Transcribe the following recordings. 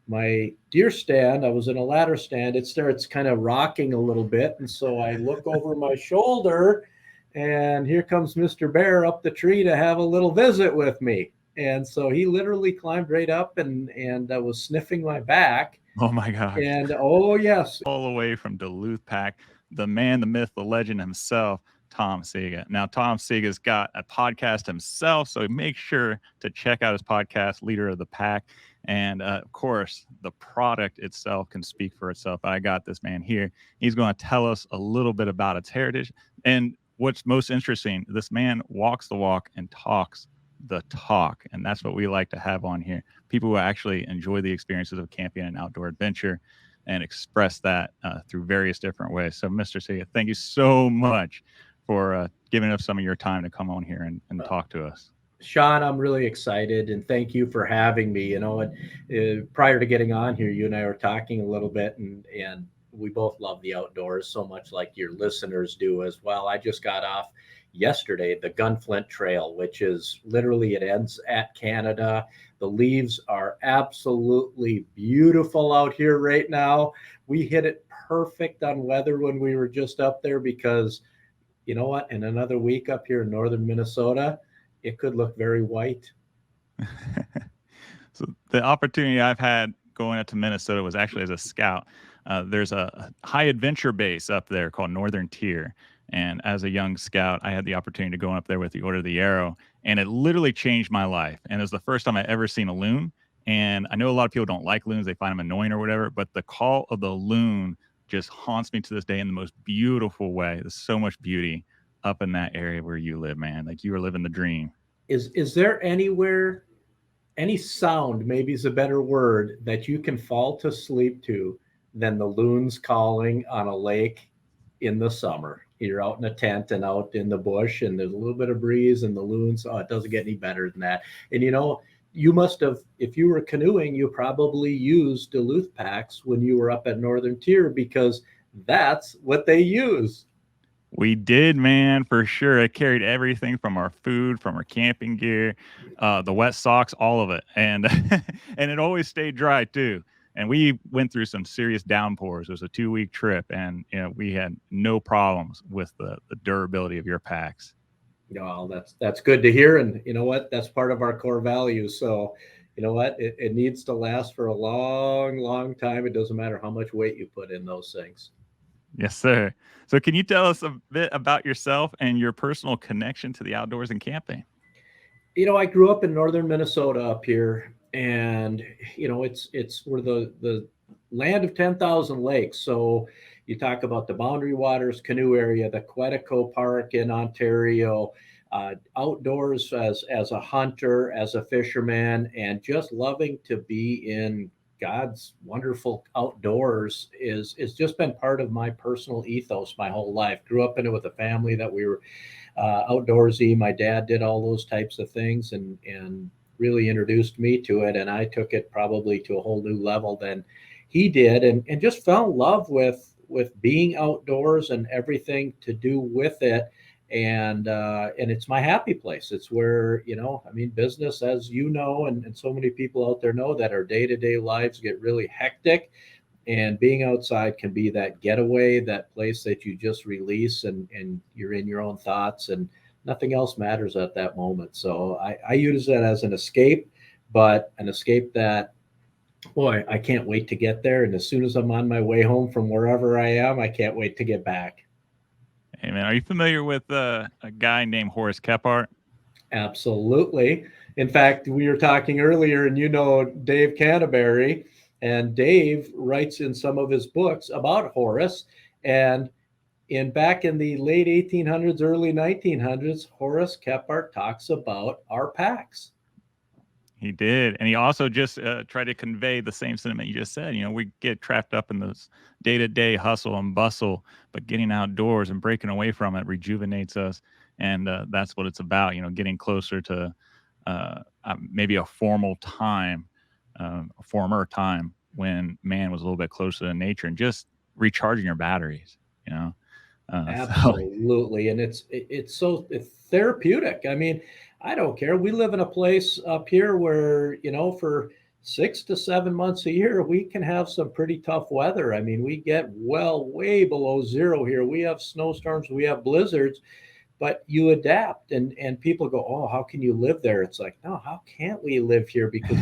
my deer stand, I was in a ladder stand, it starts kind of rocking a little bit. And so I look over my shoulder, and here comes Mr. Bear up the tree to have a little visit with me. And so he literally climbed right up and was sniffing my back. Oh my gosh. And oh, yes. All the way from Duluth Pack, the man, the myth, the legend himself, Tom Sega. Now, Tom Sega's got a podcast himself, so make sure to check out his podcast, Leader of the Pack. And of course, the product itself can speak for itself. I got this man here. He's going to tell us a little bit about its heritage. And what's most interesting, this man walks the walk and talks the talk. And that's what we like to have on here. People who actually enjoy the experiences of camping and outdoor adventure and express that through various different ways. So, Mr. Sega, thank you so much for giving us some of your time to come on here and talk to us. Sean, I'm really excited, and thank you for having me. Prior to getting on here, you and I were talking a little bit, and we both love the outdoors so much, like your listeners do as well. I just got off yesterday the Gunflint Trail, which is literally, it ends at Canada. The leaves are absolutely beautiful out here right now. We hit it perfect on weather when we were just up there, because you know what? In another week up here in northern Minnesota, it could look very white. So the opportunity I've had going up to Minnesota was actually as a scout. There's a high adventure base up there called Northern Tier. And as a young scout, I had the opportunity to go up there with the Order of the Arrow, and it literally changed my life. And it was the first time I ever seen a loon. And I know a lot of people don't like loons. They find them annoying or whatever, but the call of the loon just haunts me to this day in the most beautiful way. There's so much beauty up in that area where you live, man. Like, you are living the dream. Is there anywhere, any sound, maybe is a better word, that you can fall to sleep to than the loons calling on a lake in the summer? You're out in a tent and out in the bush, and there's a little bit of breeze, and the loons, oh, it doesn't get any better than that. And you must have, if you were canoeing, you probably used Duluth packs when you were up at Northern Tier, because that's what they use. We did, man, for sure. I carried everything from our food, from our camping gear, the wet socks, all of it. And and it always stayed dry too. And we went through some serious downpours. It was a 2-week trip, and we had no problems with the durability of your packs. Well, that's good to hear. And you know what? That's part of our core values. So, you know what? It needs to last for a long, long time. It doesn't matter how much weight you put in those things. Yes, sir. So can you tell us a bit about yourself and your personal connection to the outdoors and camping? I grew up in northern Minnesota up here, and we're the land of 10,000 lakes. So you talk about the Boundary Waters canoe area, the Quetico Park in Ontario, outdoors as a hunter, as a fisherman, and just loving to be in God's wonderful outdoors is just been part of my personal ethos my whole life. Grew up in it with a family that we were outdoorsy. My dad did all those types of things, and really introduced me to it. And I took it probably to a whole new level than he did, and just fell in love with being outdoors and everything to do with it. And it's my happy place. It's where, business, as you know, and so many people out there know, that our day-to-day lives get really hectic, and being outside can be that getaway, that place that you just release, and you're in your own thoughts, and nothing else matters at that moment. So I use that as an escape, but an escape that, boy, I can't wait to get there. And as soon as I'm on my way home from wherever I am, I can't wait to get back. Hey, man, are you familiar with a guy named Horace Kephart? Absolutely. In fact, we were talking earlier, and Dave Canterbury, and Dave writes in some of his books about Horace. And back in the late 1800s, early 1900s, Horace Kephart talks about our packs. He did. And he also just tried to convey the same sentiment you just said. We get trapped up in this day-to-day hustle and bustle, but getting outdoors and breaking away from it rejuvenates us. And that's what it's about, getting closer to maybe a former time when man was a little bit closer to nature, and just recharging your batteries, Absolutely. And it's therapeutic. I mean, I don't care. We live in a place up here where, for 6 to 7 months a year, we can have some pretty tough weather. I mean, we get way below zero here. We have snowstorms, we have blizzards, but you adapt, and people go, oh, how can you live there? It's like, no, how can't we live here? Because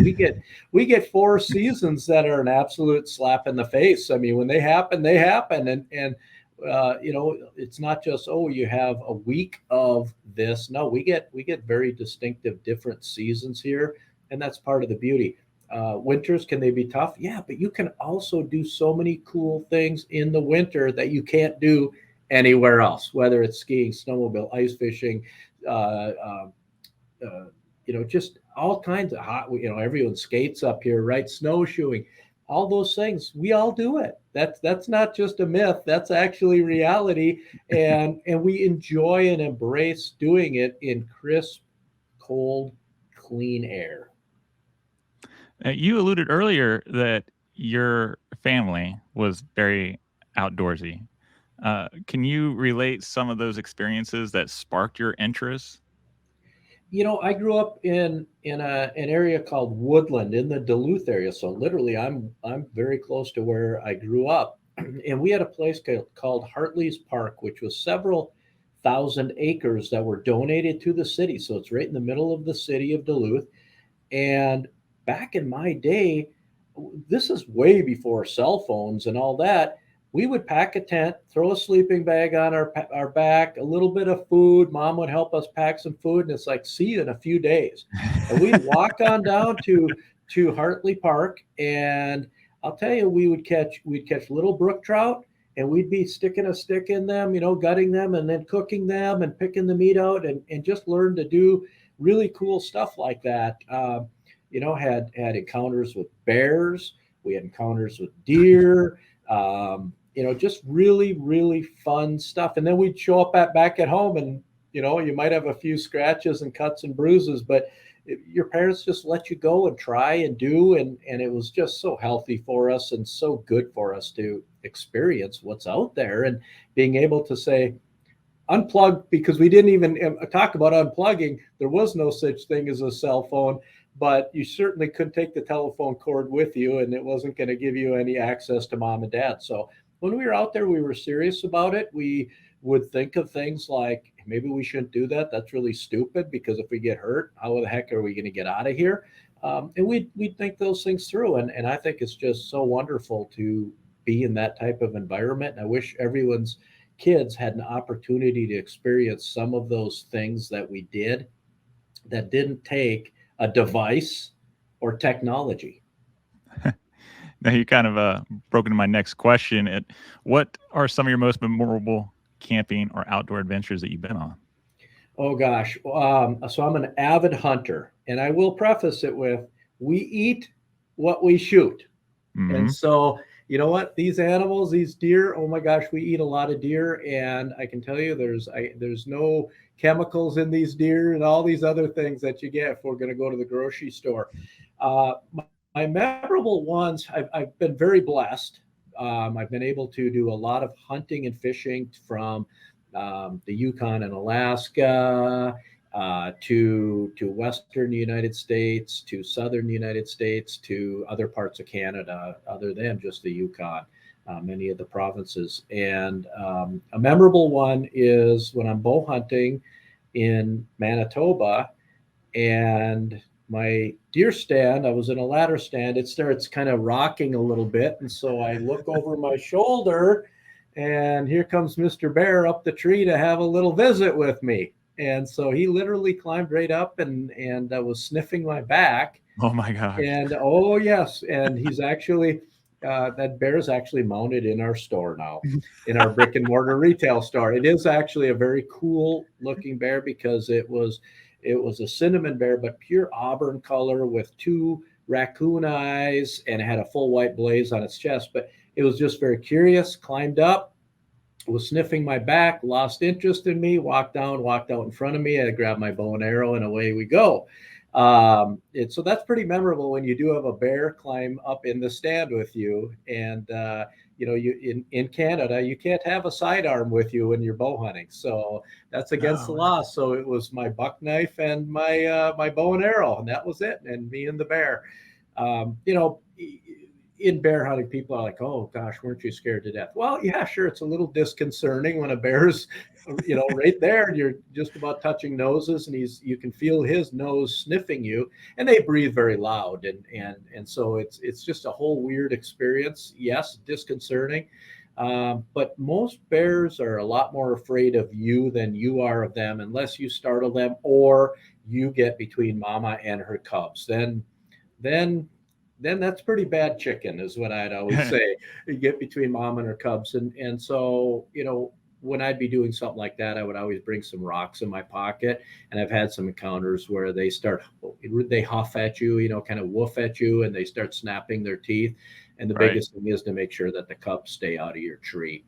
we get 4 seasons that are an absolute slap in the face. I mean, when they happen, they happen. And it's not just, oh, you have a week of this. No, we get very distinctive different seasons here, and that's part of the beauty. Winters, can they be tough? Yeah, but you can also do so many cool things in the winter that you can't do anywhere else, whether it's skiing, snowmobile, ice fishing, uh, uh, just all kinds of hot, everyone skates up here, right? Snowshoeing, all those things. We all do it. That's not just a myth. That's actually reality. And we enjoy and embrace doing it in crisp, cold, clean air. You alluded earlier that your family was very outdoorsy. Can you relate some of those experiences that sparked your interest? I grew up in an area called Woodland in the Duluth area. So literally, I'm very close to where I grew up, and we had a place called Hartley's Park, which was several thousand acres that were donated to the city. So it's right in the middle of the city of Duluth. And back in my day, this is way before cell phones and all that. We would pack a tent, throw a sleeping bag on our back, a little bit of food. Mom would help us pack some food, and it's like, see you in a few days. And we'd walk on down to Hartley Park, and I'll tell you, we'd catch little brook trout, and we'd be sticking a stick in them, gutting them, and then cooking them and picking the meat out, and just learn to do really cool stuff like that. Had encounters with bears. We had encounters with deer. Just really, really fun stuff. And then we'd show up back at home, and you might have a few scratches and cuts and bruises, but your parents just let you go and try and do, and it was just so healthy for us and so good for us to experience what's out there, and being able to say, unplug, because we didn't even talk about unplugging. There was no such thing as a cell phone, but you certainly couldn't take the telephone cord with you, and it wasn't going to give you any access to mom and dad. So when we were out there, we were serious about it. We would think of things like, maybe we shouldn't do that. That's really stupid, because if we get hurt, how the heck are we going to get out of here? And we'd think those things through. And I think it's just so wonderful to be in that type of environment. And I wish everyone's kids had an opportunity to experience some of those things that we did that didn't take a device or technology. Now you kind of broke into my next question. What are some of your most memorable camping or outdoor adventures that you've been on? Oh gosh. So I'm an avid hunter, and I will preface it with, we eat what we shoot. Mm-hmm. And so, you know what? These animals, these deer, oh my gosh, we eat a lot of deer. And I can tell you there's no chemicals in these deer and all these other things that you get if we're going to go to the grocery store. My memorable ones, I've been very blessed. I've been able to do a lot of hunting and fishing from the Yukon and Alaska, to Western United States, to Southern United States, to other parts of Canada, other than just the Yukon, many of the provinces. And a memorable one is when I'm bow hunting in Manitoba, and my deer stand, I was in a ladder stand, it starts kind of rocking a little bit. And so I look over my shoulder, and here comes Mr. Bear up the tree to have a little visit with me. And so he literally climbed right up and was sniffing my back. Oh my gosh. And oh yes, and he's actually that bear is actually mounted in our store now, in our brick and mortar retail store. It is actually a very cool looking bear, because it was a cinnamon bear, but pure auburn color with 2 raccoon eyes, and it had a full white blaze on its chest. But it was just very curious, climbed up, was sniffing my back, lost interest in me, walked out in front of me. I grabbed my bow and arrow, and away we go. So that's pretty memorable when you do have a bear climb up in the stand with you. And you in Canada, you can't have a sidearm with you when you're bow hunting, so that's against the law. So it was my buck knife and my bow and arrow, and that was it, and me and the bear. You know, in bear hunting, people are like, "Oh gosh, weren't you scared to death?" Well, yeah, sure. It's a little disconcerting when a bear's, you know, right there, and you're just about touching noses, and you can feel his nose sniffing you, and they breathe very loud, and so it's just a whole weird experience. Yes, disconcerting, but most bears are a lot more afraid of you than you are of them, unless you startle them or you get between mama and her cubs. Then then that's pretty bad chicken, is what I'd always say. You get between mom and her cubs, and so you know, when I'd be doing something like that, I would always bring some rocks in my pocket. And I've had some encounters where they huff at you, you know, kind of woof at you, and they start snapping their teeth. And the Right. biggest thing is to make sure that the cubs stay out of your tree.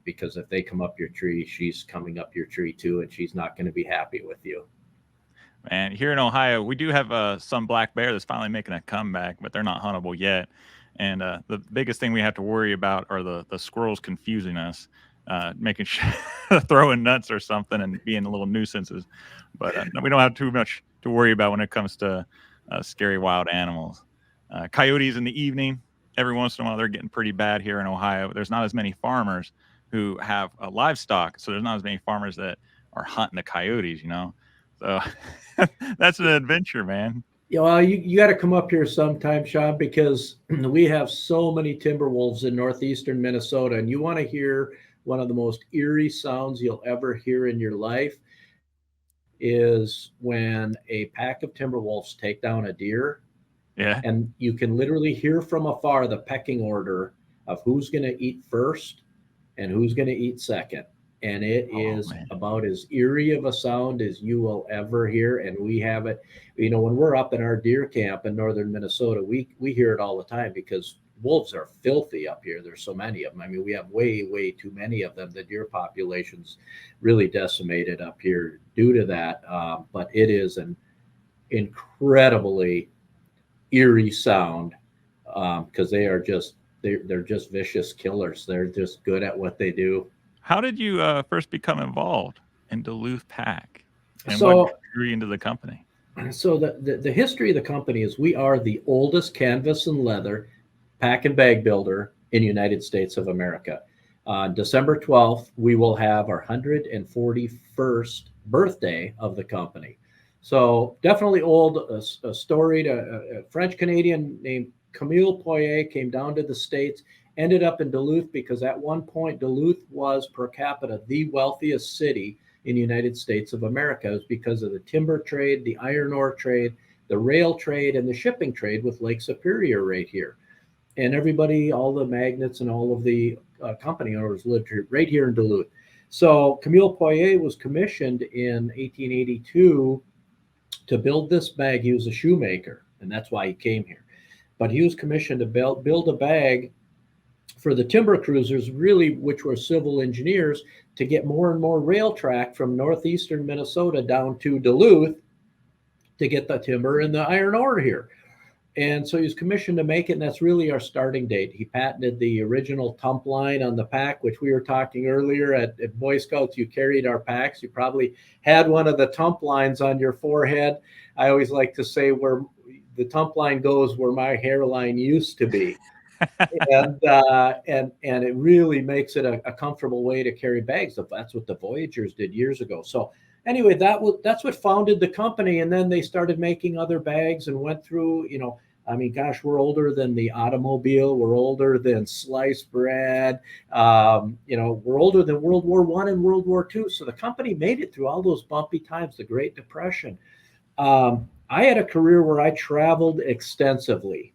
Because if they come up your tree, she's coming up your tree too, and she's not going to be happy with you. And here in Ohio, we do have some black bear that's finally making a comeback, but they're not huntable yet. And the biggest thing we have to worry about are the squirrels confusing us, making sure throwing nuts or something and being little nuisances. But we don't have too much to worry about when it comes to scary wild animals. Coyotes in the evening, every once in a while, they're getting pretty bad here in Ohio. There's not as many farmers who have livestock, so there's not as many farmers that are hunting the coyotes, you know. So that's an adventure, man. You know, you got to come up here sometime, Sean, because we have so many timber wolves in northeastern Minnesota, and you want to hear one of the most eerie sounds you'll ever hear in your life is when a pack of timber wolves take down a deer, Yeah. and you can literally hear from afar the pecking order of who's going to eat first and who's going to eat second. And it Oh is man. about as eerie of a sound as you will ever hear. And we have it, you know, when we're up in our deer camp in northern Minnesota, we hear it all the time because wolves are filthy up here. There's so many of them. I mean, we have way too many of them. The deer population's really decimated up here due to that. But it is an incredibly eerie sound because they're just vicious killers. They're just good at what they do. How did you first become involved in Duluth Pack, and what So drew you into the company? So the history of the company is we are the oldest canvas and leather pack and bag builder in the United States of America. On December 12th, we will have our 141st birthday of the company. So definitely old, a storied, a French Canadian named Camille Poirier came down to the States, ended up in Duluth because at one point Duluth was per capita the wealthiest city in the United States of America. Is because of the timber trade, the iron ore trade, the rail trade, and the shipping trade with Lake Superior right here. And everybody, all the magnates and all of the company owners lived here, right here in Duluth. So Camille Poirier was commissioned in 1882 to build this bag. He was a shoemaker, and that's why he came here. But he was commissioned to build a bag for the timber cruisers, really, which were civil engineers, to get more and more rail track from northeastern Minnesota down to Duluth to get the timber and the iron ore here. And so he was commissioned to make it, and that's really our starting date. He patented the original tump line on the pack, which we were talking earlier at Boy Scouts. You carried our packs. You probably had one of the tump lines on your forehead. I always like to say where the tump line goes where my hairline used to be. And it really makes it a comfortable way to carry bags. That's what the Voyagers did years ago. So anyway, that's what founded the company, and then they started making other bags and went through. You know, I mean, gosh, we're older than the automobile. We're older than sliced bread. You know, we're older than World War I and World War II. So the company made it through all those bumpy times, the Great Depression. I had a career where I traveled extensively,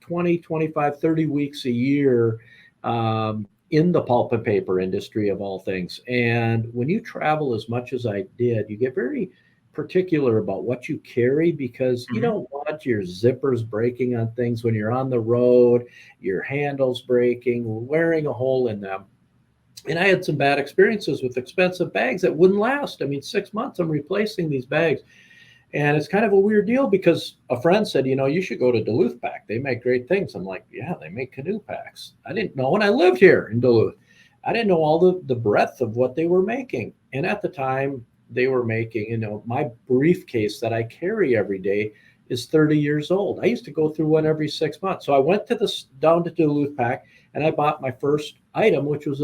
20, 25, 30 weeks a year in the pulp and paper industry of all things. And when you travel as much as I did, you get very particular about what you carry because you Mhm. don't want your zippers breaking on things when you're on the road, your handles breaking, wearing a hole in them. And I had some bad experiences with expensive bags that wouldn't last. I mean, 6 months I'm replacing these bags. And it's kind of a weird deal because a friend said, you know, you should go to Duluth Pack. They make great things. I'm like, yeah, they make canoe packs. I didn't know when I lived here in Duluth. I didn't know all the breadth of what they were making. And at the time, they were making, you know, my briefcase that I carry every day is 30 years old. I used to go through one every 6 months. So I went down to Duluth Pack, and I bought my first item, which was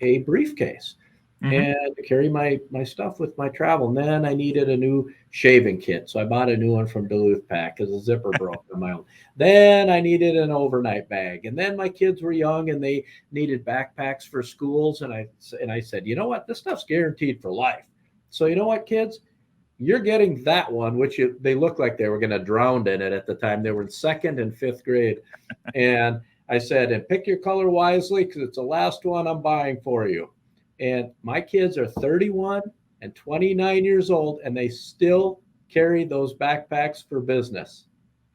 a briefcase. And to carry my stuff with my travel. And then I needed a new shaving kit. So I bought a new one from Duluth Pack because the zipper broke on my own. Then I needed an overnight bag. And then my kids were young and they needed backpacks for schools. And I said, you know what? This stuff's guaranteed for life. So you know what, kids? You're getting that one, which they looked like they were going to drown in it at the time. They were in 2nd and 5th grade. And I said, and pick your color wisely because it's the last one I'm buying for you. And my kids are 31 and 29 years old, and they still carry those backpacks for business.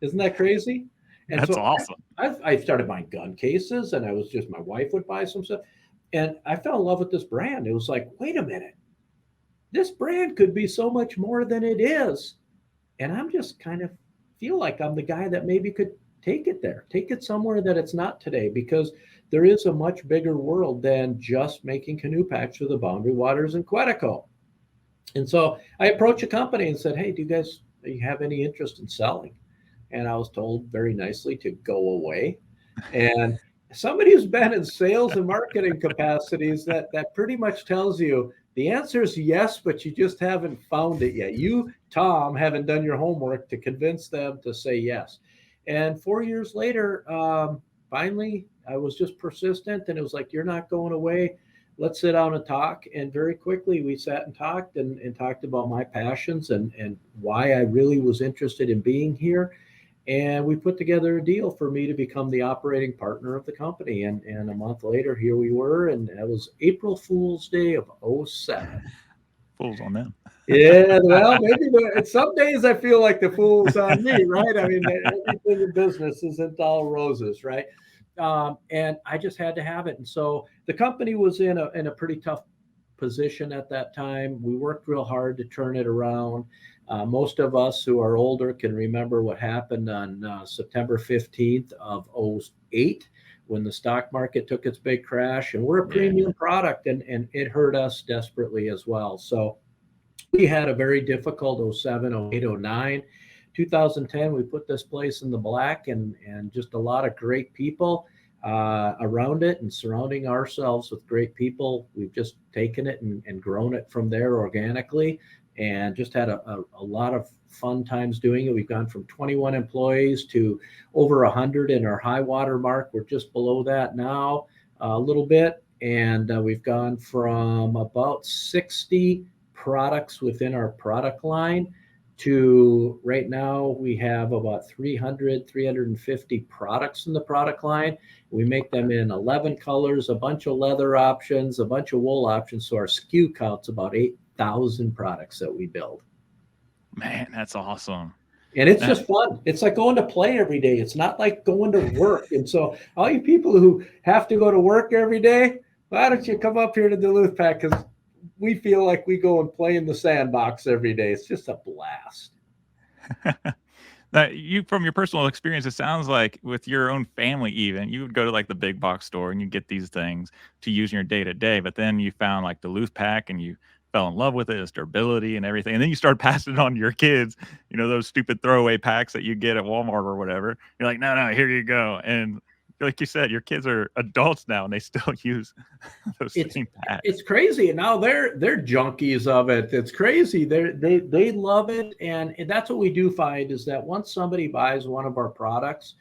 Isn't that crazy? And that's so awesome. I started buying gun cases, and my wife would buy some stuff. And I fell in love with this brand. It was like, wait a minute. This brand could be so much more than it is. And I'm just kind of feel like I'm the guy that maybe could take it somewhere that it's not today, because there is a much bigger world than just making canoe packs for the Boundary Waters and Quetico. And so I approached a company and said, hey, do you have any interest in selling? And I was told very nicely to go away. And somebody who's been in sales and marketing capacities, that pretty much tells you the answer is yes, but you just haven't found it yet. You, Tom, haven't done your homework to convince them to say yes. And 4 years later, finally, I was just persistent, and it was like, you're not going away. Let's sit down and talk. And very quickly, we sat and talked and talked about my passions and why I really was interested in being here. And we put together a deal for me to become the operating partner of the company. And a month later, here we were, and that was April Fool's Day of 2007. Fools on them. Yeah, well, maybe some days I feel like the fool's on me, right? I mean, everything in business isn't all roses, right? And I just had to have it. And so the company was in a pretty tough position at that time. We worked real hard to turn it around. Most of us who are older can remember what happened on September 15th of 2008 when the stock market took its big crash. And we're a premium product, and it hurt us desperately as well. So we had a very difficult 07, 08, 09. 2010, we put this place in the black, and just a lot of great people around it and surrounding ourselves with great people. We've just taken it and grown it from there organically, and just had a lot of fun times doing it. We've gone from 21 employees to over 100 in our high water mark. We're just below that now a little bit. And we've gone from about 60 products within our product line to right now we have about 350 products in the product line. We make them in 11 colors, a bunch of leather options, a bunch of wool options. So our SKU count's about 8,000 products that we build. Man, that's awesome. And it's just fun. It's like going to play every day. It's not like going to work. And so all you people who have to go to work every day, why don't you come up here to Duluth Pack? Because we feel like we go and play in the sandbox every day. It's just a blast. Now, from your personal experience, it sounds like with your own family, even you would go to like the big box store and you get these things to use in your day to day. But then you found like Duluth Pack and you fell in love with it, its durability and everything. And then you start passing it on to your kids, those stupid throwaway packs that you get at Walmart or whatever. You're like, no, here you go. And like you said, your kids are adults now and they still use those same packs. It's crazy. And now they're junkies of it. It's crazy. They love it. And that's what we do find is that once somebody buys one of our products,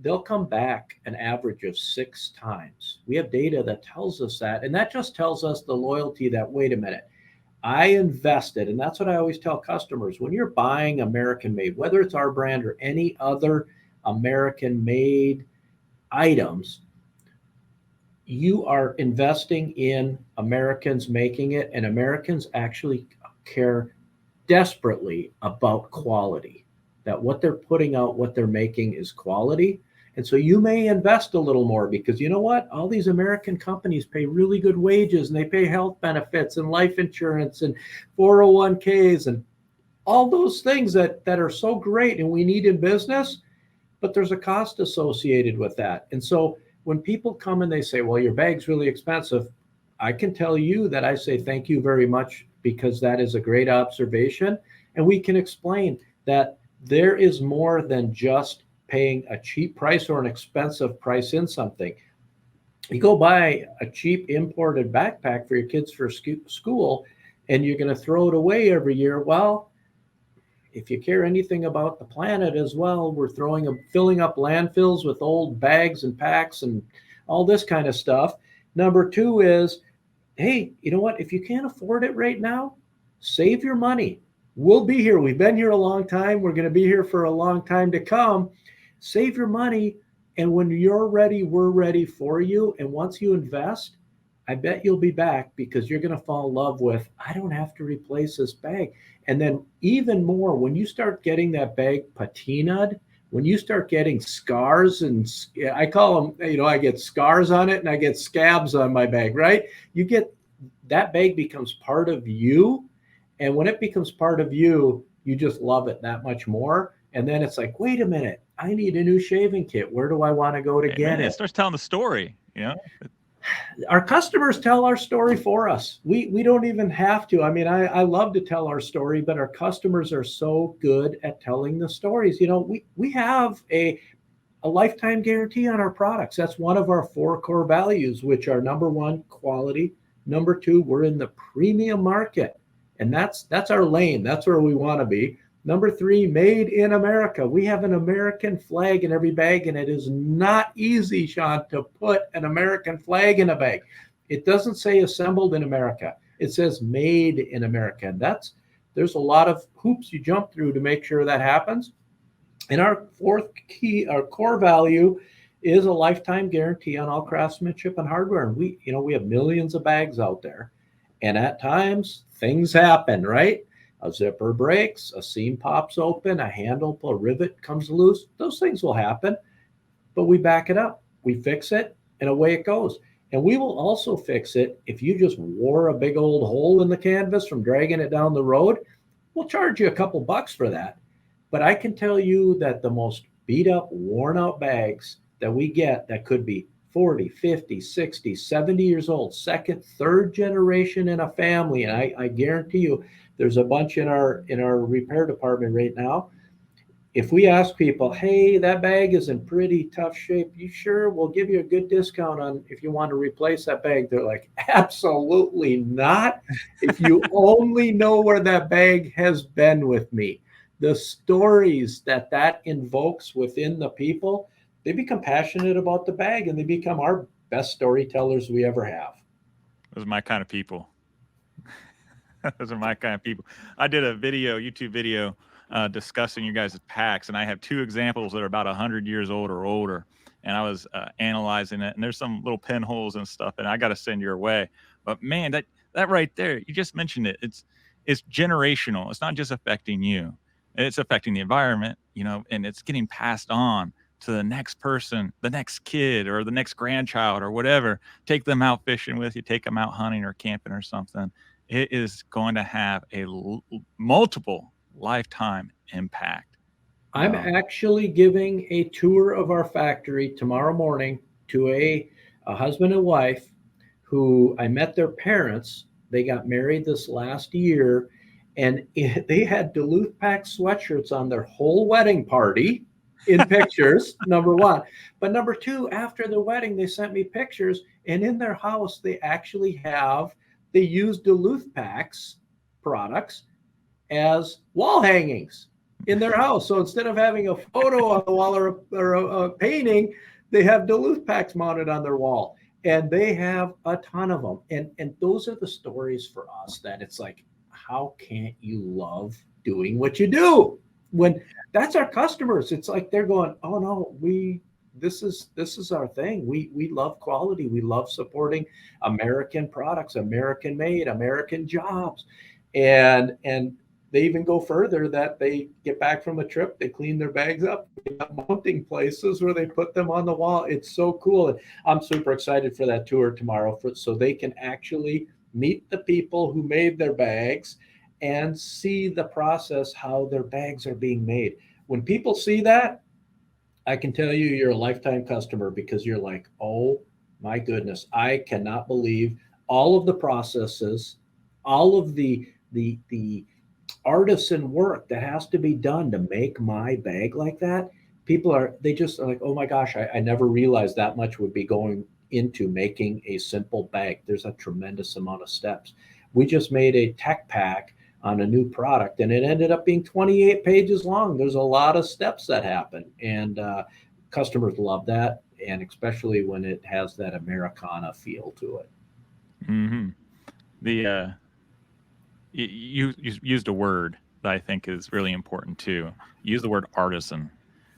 they'll come back an average of 6 times. We have data that tells us that. And that just tells us the loyalty that, wait a minute, I invested. And that's what I always tell customers. When you're buying American made, whether it's our brand or any other American made items, you are investing in Americans making it, and Americans actually care desperately about quality, that what they're putting out, what they're making is quality. And so you may invest a little more because you know what? All these American companies pay really good wages and they pay health benefits and life insurance and 401ks and all those things that are so great and we need in business, but there's a cost associated with that. And so when people come and they say, well, your bag's really expensive, I can tell you that I say thank you very much because that is a great observation. And we can explain that there is more than just paying a cheap price or an expensive price in something. You go buy a cheap imported backpack for your kids for school, and you're going to throw it away every year. Well, if you care anything about the planet as well, we're filling up landfills with old bags and packs and all this kind of stuff. Number two is, hey, you know what? If you can't afford it right now, save your money. We'll be here. We've been here a long time. We're going to be here for a long time to come. Save your money. And when you're ready, we're ready for you. And once you invest, I bet you'll be back, because you're going to fall in love with, I don't have to replace this bag. And then even more, when you start getting that bag patinaed, when you start getting scars, and I call them, I get scars on it and I get scabs on my bag, right? You get, that bag becomes part of you. And when it becomes part of you, you just love it that much more. And then it's like, wait a minute, I need a new shaving kit. Where do I want to go to get it? It starts telling the story, Our customers tell our story for us. We don't even have to. I mean, I love to tell our story, but our customers are so good at telling the stories. We have a lifetime guarantee on our products. That's one of our 4 core values, which are number 1, quality. Number 2, we're in the premium market, and that's our lane. That's where we want to be. Number 3, made in America. We have an American flag in every bag, and it is not easy, Sean, to put an American flag in a bag. It doesn't say assembled in America. It says made in America. And there's a lot of hoops you jump through to make sure that happens. And our 4th key, our core value, is a lifetime guarantee on all craftsmanship and hardware. And we have millions of bags out there, and at times things happen, right? A zipper breaks, a seam pops open, a rivet comes loose. Those things will happen, but we back it up. We fix it, and away it goes. And we will also fix it if you just wore a big old hole in the canvas from dragging it down the road. We'll charge you a couple bucks for that. But I can tell you that the most beat up, worn out bags that we get, that could be 40, 50, 60, 70 years old, second, third generation in a family. And I guarantee you, there's a bunch in our repair department right now. If we ask people, hey, that bag is in pretty tough shape, you sure? We'll give you a good discount on if you want to replace that bag. They're like, absolutely not. If you only know where that bag has been with me, the stories that invokes within the people, they become passionate about the bag, and they become our best storytellers we ever have. Those are my kind of people. Those are my kind of people. I did a YouTube video discussing you guys' packs, and I have 2 examples that are about 100 years old or older. And I was analyzing it, and there's some little pinholes and stuff, and I got to send your way. But man, that right there, you just mentioned it. It's generational. It's not just affecting you. It's affecting the environment, and it's getting passed on to the next person, the next kid, or the next grandchild, or whatever. Take them out fishing with you, take them out hunting or camping or something. It is going to have a multiple lifetime impact. I'm actually giving a tour of our factory tomorrow morning to a husband and wife who I met their parents. They got married this last year, and they had Duluth Pack sweatshirts on their whole wedding party in pictures, number 1. But number 2, after the wedding, they sent me pictures, and in their house, they actually they use Duluth Pack's products as wall hangings in their house. So instead of having a photo on the wall or a painting, they have Duluth Packs mounted on their wall, and they have a ton of them. And those are the stories for us that it's like, how can't you love doing what you do? When that's our customers, it's like they're going, oh no, this is our thing. We love quality. We love supporting American products, American made, American jobs. And they even go further, that they get back from a trip, they clean their bags up, they have mounting places where they put them on the wall. It's so cool. And I'm super excited for that tour tomorrow, so they can actually meet the people who made their bags and see the process, how their bags are being made. When people see that, I can tell you, you're a lifetime customer, because you're like, oh my goodness, I cannot believe all of the processes, all of the artisan work that has to be done to make my bag like that. They just are like, oh my gosh, I never realized that much would be going into making a simple bag. There's a tremendous amount of steps. We just made a tech pack on a new product, and it ended up being 28 pages long. There's a lot of steps that happen, and customers love that, and especially when it has that Americana feel to it. Mm-hmm. The you used a word that I think is really important too. You use the word artisan.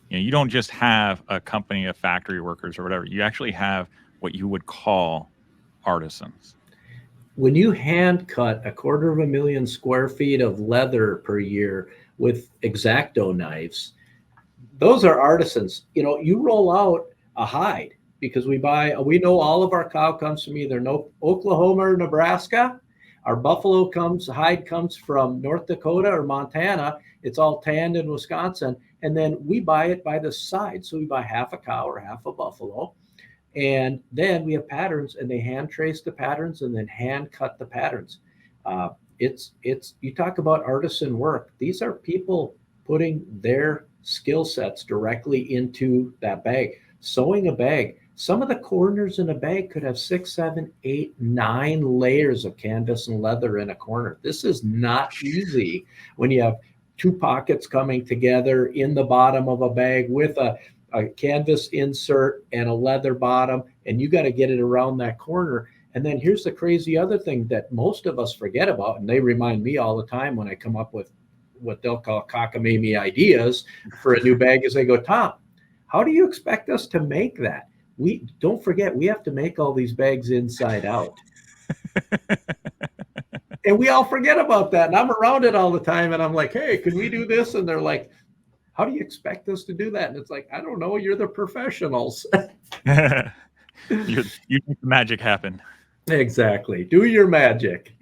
You don't just have a company of factory workers or whatever. You actually have what you would call artisans. When you hand cut 250,000 square feet of leather per year with X-Acto knives, those are artisans. You roll out a hide because we know all of our cow comes from either Oklahoma or Nebraska. Our buffalo hide comes from North Dakota or Montana. It's all tanned in Wisconsin. And then we buy it by the side. So we buy half a cow or half a buffalo. And then we have patterns, and they hand trace the patterns and then hand cut the patterns. You talk about artisan work. These are people putting their skill sets directly into that bag. Sewing a bag, some of the corners in a bag could have 6, 7, 8, 9 layers of canvas and leather in a corner. This is not easy when you have 2 pockets coming together in the bottom of a bag with a canvas insert and a leather bottom, and you got to get it around that corner. And then here's the crazy other thing that most of us forget about, and they remind me all the time when I come up with what they'll call cockamamie ideas for a new bag, is they go, Tom, how do you expect us to make that? Don't forget, we have to make all these bags inside out. And we all forget about that. And I'm around it all the time. And I'm like, hey, can we do this? And they're like, how do you expect us to do that? And it's like, I don't know. You're the professionals. You make the magic happen. Exactly. Do your magic.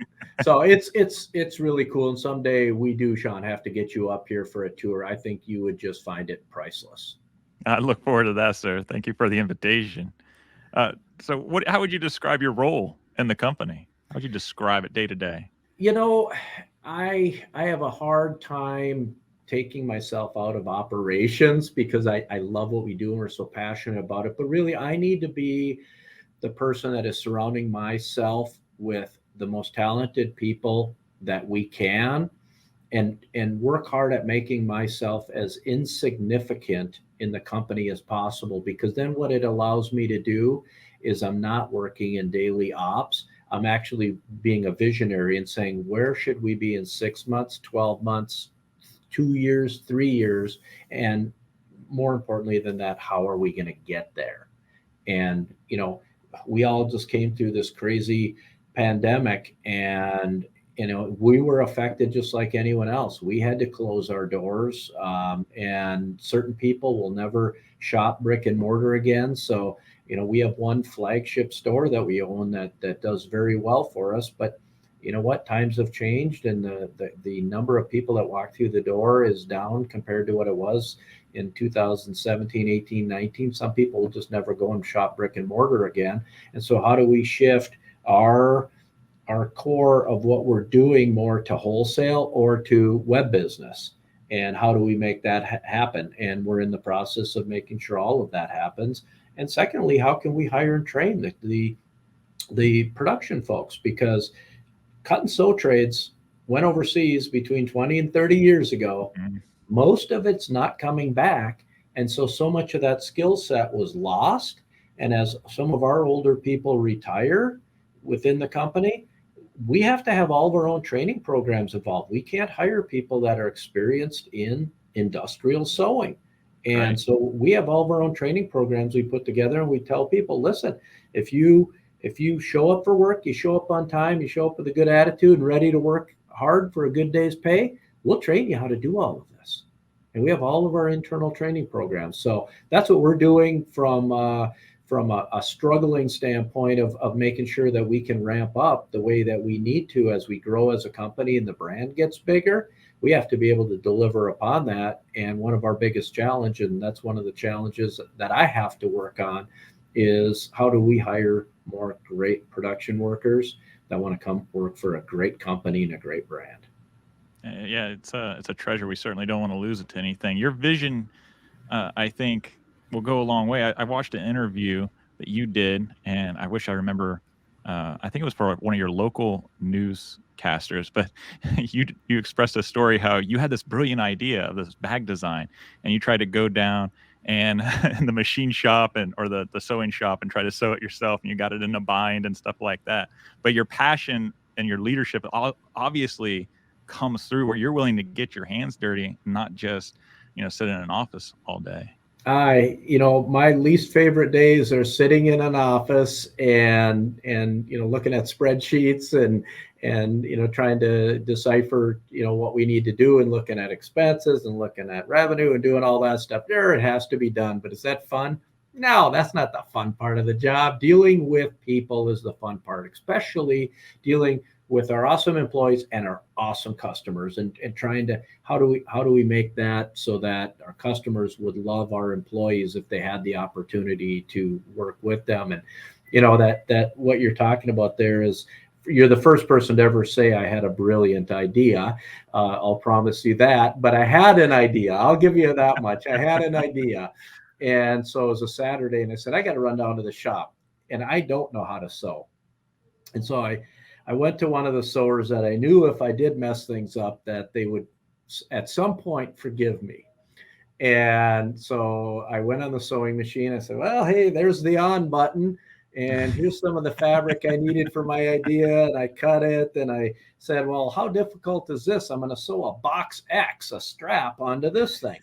So it's really cool. And someday we do, Sean, have to get you up here for a tour. I think you would just find it priceless. I look forward to that, sir. Thank you for the invitation. So how would you describe your role in the company? How would you describe it day to day? I have a hard time taking myself out of operations because I love what we do and we're so passionate about it. But really, I need to be the person that is surrounding myself with the most talented people that we can, and work hard at making myself as insignificant in the company as possible, because then what it allows me to do is I'm not working in daily ops. I'm actually being a visionary and saying, where should we be in 6 months, 12 months, 2 years, 3 years? And more importantly than that, how are we going to get there? And, we all just came through this crazy pandemic, and, we were affected just like anyone else. We had to close our doors, and certain people will never shop brick and mortar again. So, we have one flagship store that we own that does very well for us, but you know what? Times have changed, and the number of people that walk through the door is down compared to what it was in 2017, 18, 19. Some people will just never go and shop brick and mortar again. And so how do we shift our core of what we're doing more to wholesale or to web business? And how do we make that happen? And we're in the process of making sure all of that happens. And secondly, how can we hire and train the production folks? Because cut and sew trades went overseas between 20 and 30 years ago. Mm-hmm. Most of it's not coming back. And so much of that skill set was lost. And as some of our older people retire within the company, we have to have all of our own training programs involved. We can't hire people that are experienced in industrial sewing. And right. So we have all of our own training programs we put together, and we tell people, listen, if you show up for work, you show up on time, you show up with a good attitude and ready to work hard for a good day's pay, we'll train you how to do all of this. And we have all of our internal training programs. So that's what we're doing from a struggling standpoint of making sure that we can ramp up the way that we need to as we grow as a company and the brand gets bigger. We have to be able to deliver upon that. And one of our biggest challenges, and that's one of the challenges that I have to work on, is how do we hire more great production workers that want to come work for a great company and a great brand? Yeah, it's a treasure. We certainly don't want to lose it to anything. Your vision, I think, will go a long way. I watched an interview that you did, and I wish I remember. I think it was for one of your local newscasters, but you expressed a story how you had this brilliant idea of this bag design, and you tried to go down and in the machine shop or the sewing shop and try to sew it yourself, and you got it in a bind and stuff like that. But your passion and your leadership obviously comes through where you're willing to get your hands dirty, not just sit in an office all day. My least favorite days are sitting in an office and looking at spreadsheets and trying to decipher what we need to do, and looking at expenses and looking at revenue and doing all that stuff. It has to be done, but is that fun? No, that's not the fun part of the job. Dealing with people is the fun part, especially dealing with our awesome employees and our awesome customers, and trying to how do we make that so that our customers would love our employees if they had the opportunity to work with them. And that what you're talking about there is, you're the first person to ever say I had a brilliant idea. I'll promise you that. But I had an idea. I'll give you that much. I had an idea. And so it was a Saturday, and I said, I got to run down to the shop, and I don't know how to sew. And so I went to one of the sewers that I knew if I did mess things up, that they would at some point forgive me. And so I went on the sewing machine. I said, well, hey, there's the on button, and here's some of the fabric I needed for my idea. And I cut it, and I said, well, how difficult is this? I'm going to sew a box X, a strap, onto this thing.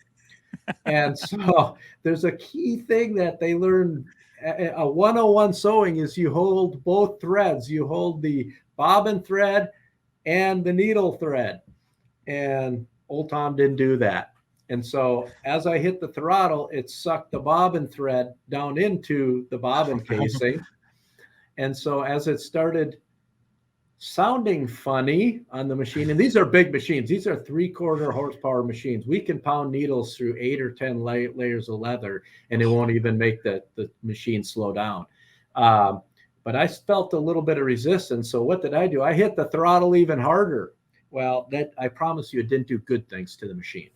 And so there's a key thing that they learn. A 101 sewing is you hold both threads. You hold the bobbin thread and the needle thread. And old Tom didn't do that. And so as I hit the throttle, it sucked the bobbin thread down into the bobbin casing. And so as it started sounding funny on the machine, and these are big machines. These are 3/4 horsepower machines. We can pound needles through 8 or 10 layers of leather, and it won't even make the machine slow down. But I felt a little bit of resistance. So what did I do? I hit the throttle even harder. Well, that, I promise you, it didn't do good things to the machine.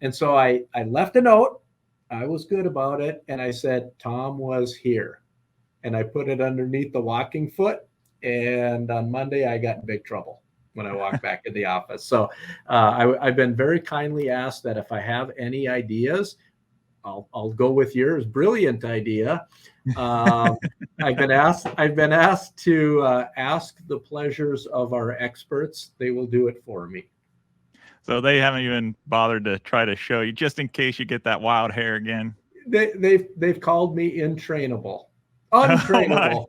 And so I left a note. I was good about it. And I said, Tom was here. And I put it underneath the walking foot. And on Monday, I got in big trouble when I walked back in the office. So I've been very kindly asked that if I have any ideas, I'll go with yours. Brilliant idea. I've been asked to ask the pleasures of our experts. They will do it for me. So they haven't even bothered to try to show you, just in case you get that wild hair again. They've called me untrainable. Untrainable.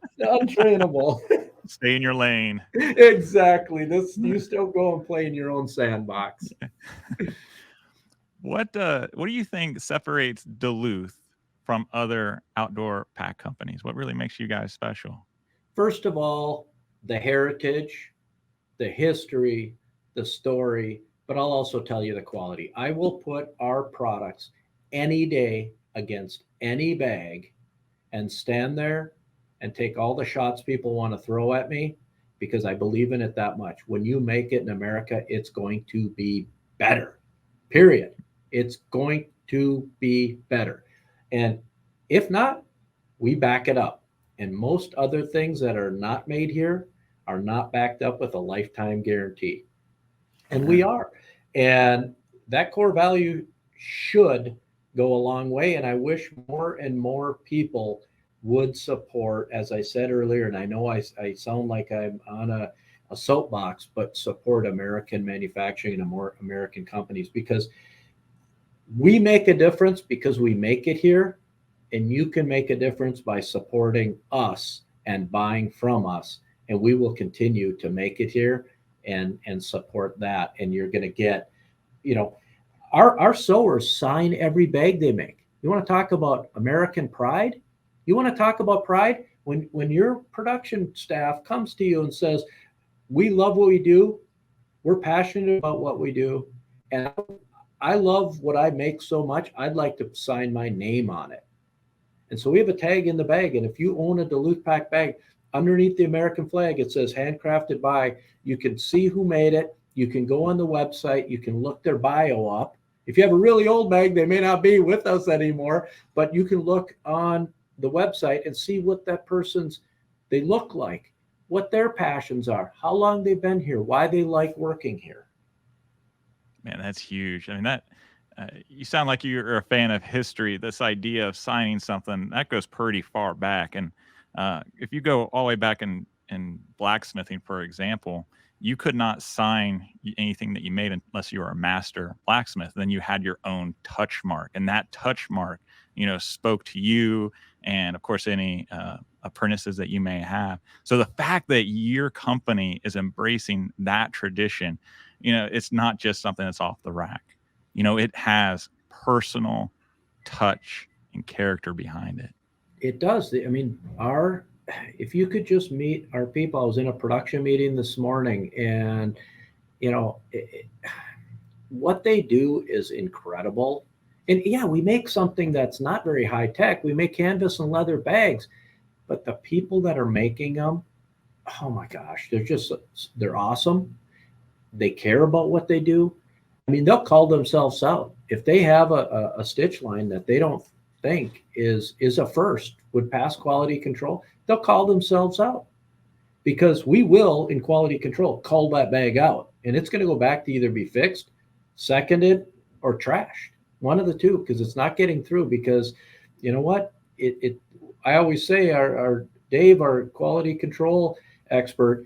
Stay in your lane. Exactly. You still go and play in your own sandbox. What do you think separates Duluth from other outdoor pack companies? What really makes you guys special? First of all, the heritage, the history, the story, but I'll also tell you the quality. I will put our products any day against any bag and stand there and take all the shots people want to throw at me, because I believe in it that much. When you make it in America, it's going to be better, period. It's going to be better. And if not, we back it up. And most other things that are not made here are not backed up with a lifetime guarantee. And we are. And that core value should go a long way. And I wish more and more people would support, as I said earlier, and I know I sound like I'm on a soapbox, but support American manufacturing and more American companies, because we make a difference because we make it here, and you can make a difference by supporting us and buying from us, and we will continue to make it here and support that. And you're going to get, our sewers sign every bag they make. You want to talk about American pride? You want to talk about pride? When your production staff comes to you and says, we love what we do, we're passionate about what we do, and I love what I make so much, I'd like to sign my name on it. And so we have a tag in the bag. And if you own a Duluth Pack bag, underneath the American flag, it says handcrafted by. You can see who made it. You can go on the website. You can look their bio up. If you have a really old bag, they may not be with us anymore, but you can look on the website and see what that they look like, what their passions are, how long they've been here, why they like working here. Man, that's huge. I mean, that you sound like you're a fan of history. This idea of signing something that goes pretty far back, and if you go all the way back in blacksmithing, for example, you could not sign anything that you made unless you were a master blacksmith. Then you had your own touch mark, and that touch mark, spoke to you, and of course any apprentices that you may have. So the fact that your company is embracing that tradition, it's not just something that's off the rack. It has personal touch and character behind it. It does. I mean, if you could just meet our people. I was in a production meeting this morning, and what they do is incredible. And yeah, we make something that's not very high tech. We make canvas and leather bags, but the people that are making them, oh my gosh, they're awesome. They care about what they do. I mean, they'll call themselves out if they have a stitch line that they don't think is a first, would pass quality control. They'll call themselves out, because we will, in quality control, call that bag out, and it's going to go back to either be fixed, seconded, or trashed. One of the two, because it's not getting through. Because you know what? I always say, our Dave, our quality control expert,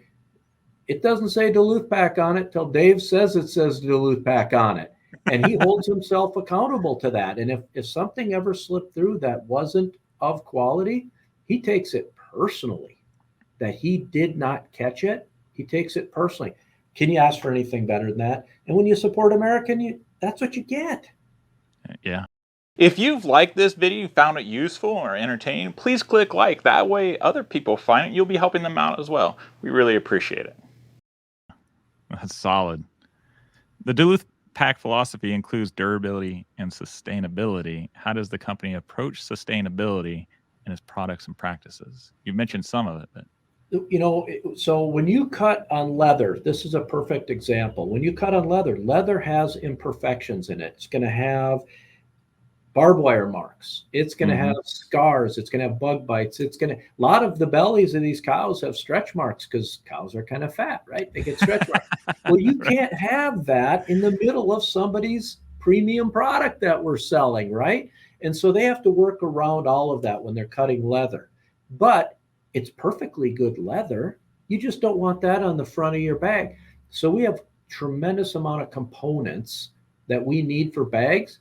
it doesn't say Duluth Pack on it till Dave says it says Duluth Pack on it. And he holds himself accountable to that. And if something ever slipped through that wasn't of quality, he takes it personally. That he did not catch it, he takes it personally. Can you ask for anything better than that? And when you support American, that's what you get. Yeah. If you've liked this video, you found it useful or entertaining, please click like. That way other people find it. You'll be helping them out as well. We really appreciate it. That's solid. The Duluth Pack philosophy includes durability and sustainability. How does the company approach sustainability in its products and practices? You mentioned some of it, but so when you cut on leather, this is a perfect example. When you cut on leather has imperfections in it. It's going to have barbed wire marks. It's going to have scars. It's going to have bug bites. A lot of the bellies of these cows have stretch marks, because cows are kind of fat, right? They get stretch marks. Well, you can't have that in the middle of somebody's premium product that we're selling, right? And so they have to work around all of that when they're cutting leather. But it's perfectly good leather. You just don't want that on the front of your bag. So we have tremendous amount of components that we need for bags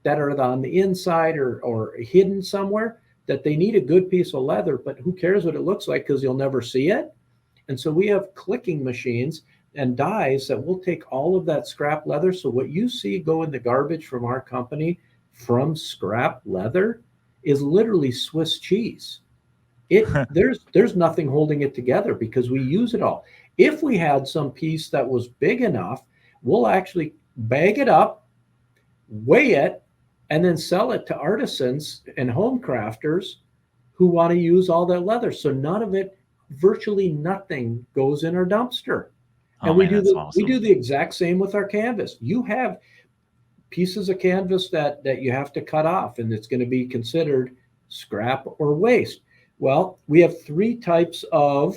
that are on the inside or hidden somewhere, that they need a good piece of leather, but who cares what it looks like, because you'll never see it. And so we have clicking machines and dies that will take all of that scrap leather. So what you see go in the garbage from our company from scrap leather is literally Swiss cheese. There's nothing holding it together, because we use it all. If we had some piece that was big enough, we'll actually bag it up, weigh it, and then sell it to artisans and home crafters who want to use all that leather. So none of it, virtually nothing, goes in our dumpster. And we do the exact same with our canvas. You have pieces of canvas that you have to cut off, and it's going to be considered scrap or waste. Well, we have 3 types of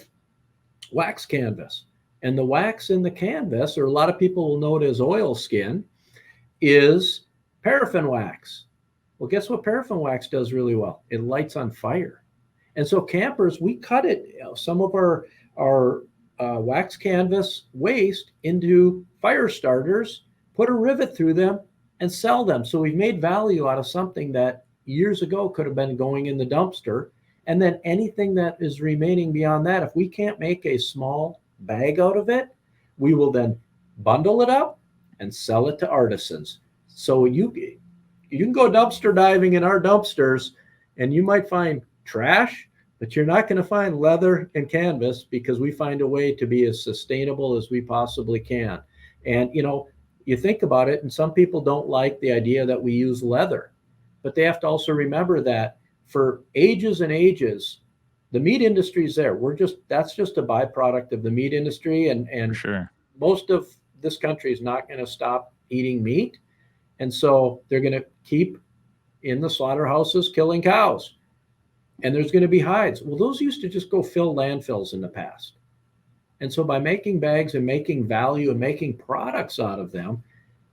wax canvas. And the wax in the canvas, or a lot of people will know it as oil skin, is paraffin wax. Well, guess what paraffin wax does really well? It lights on fire. And so campers, we cut it, some of our wax canvas waste into fire starters, put a rivet through them, and sell them. So we've made value out of something that years ago could have been going in the dumpster. And then anything that is remaining beyond that, if we can't make a small bag out of it, we will then bundle it up and sell it to artisans. So you can go dumpster diving in our dumpsters, and you might find trash, but you're not going to find leather and canvas, because we find a way to be as sustainable as we possibly can. And you think about it, and some people don't like the idea that we use leather, but they have to also remember that for ages and ages, the meat industry is there. That's just a byproduct of the meat industry, and sure, most of this country is not going to stop eating meat. And so they're going to keep in the slaughterhouses killing cows. And there's going to be hides. Well, those used to just go fill landfills in the past. And so by making bags and making value and making products out of them,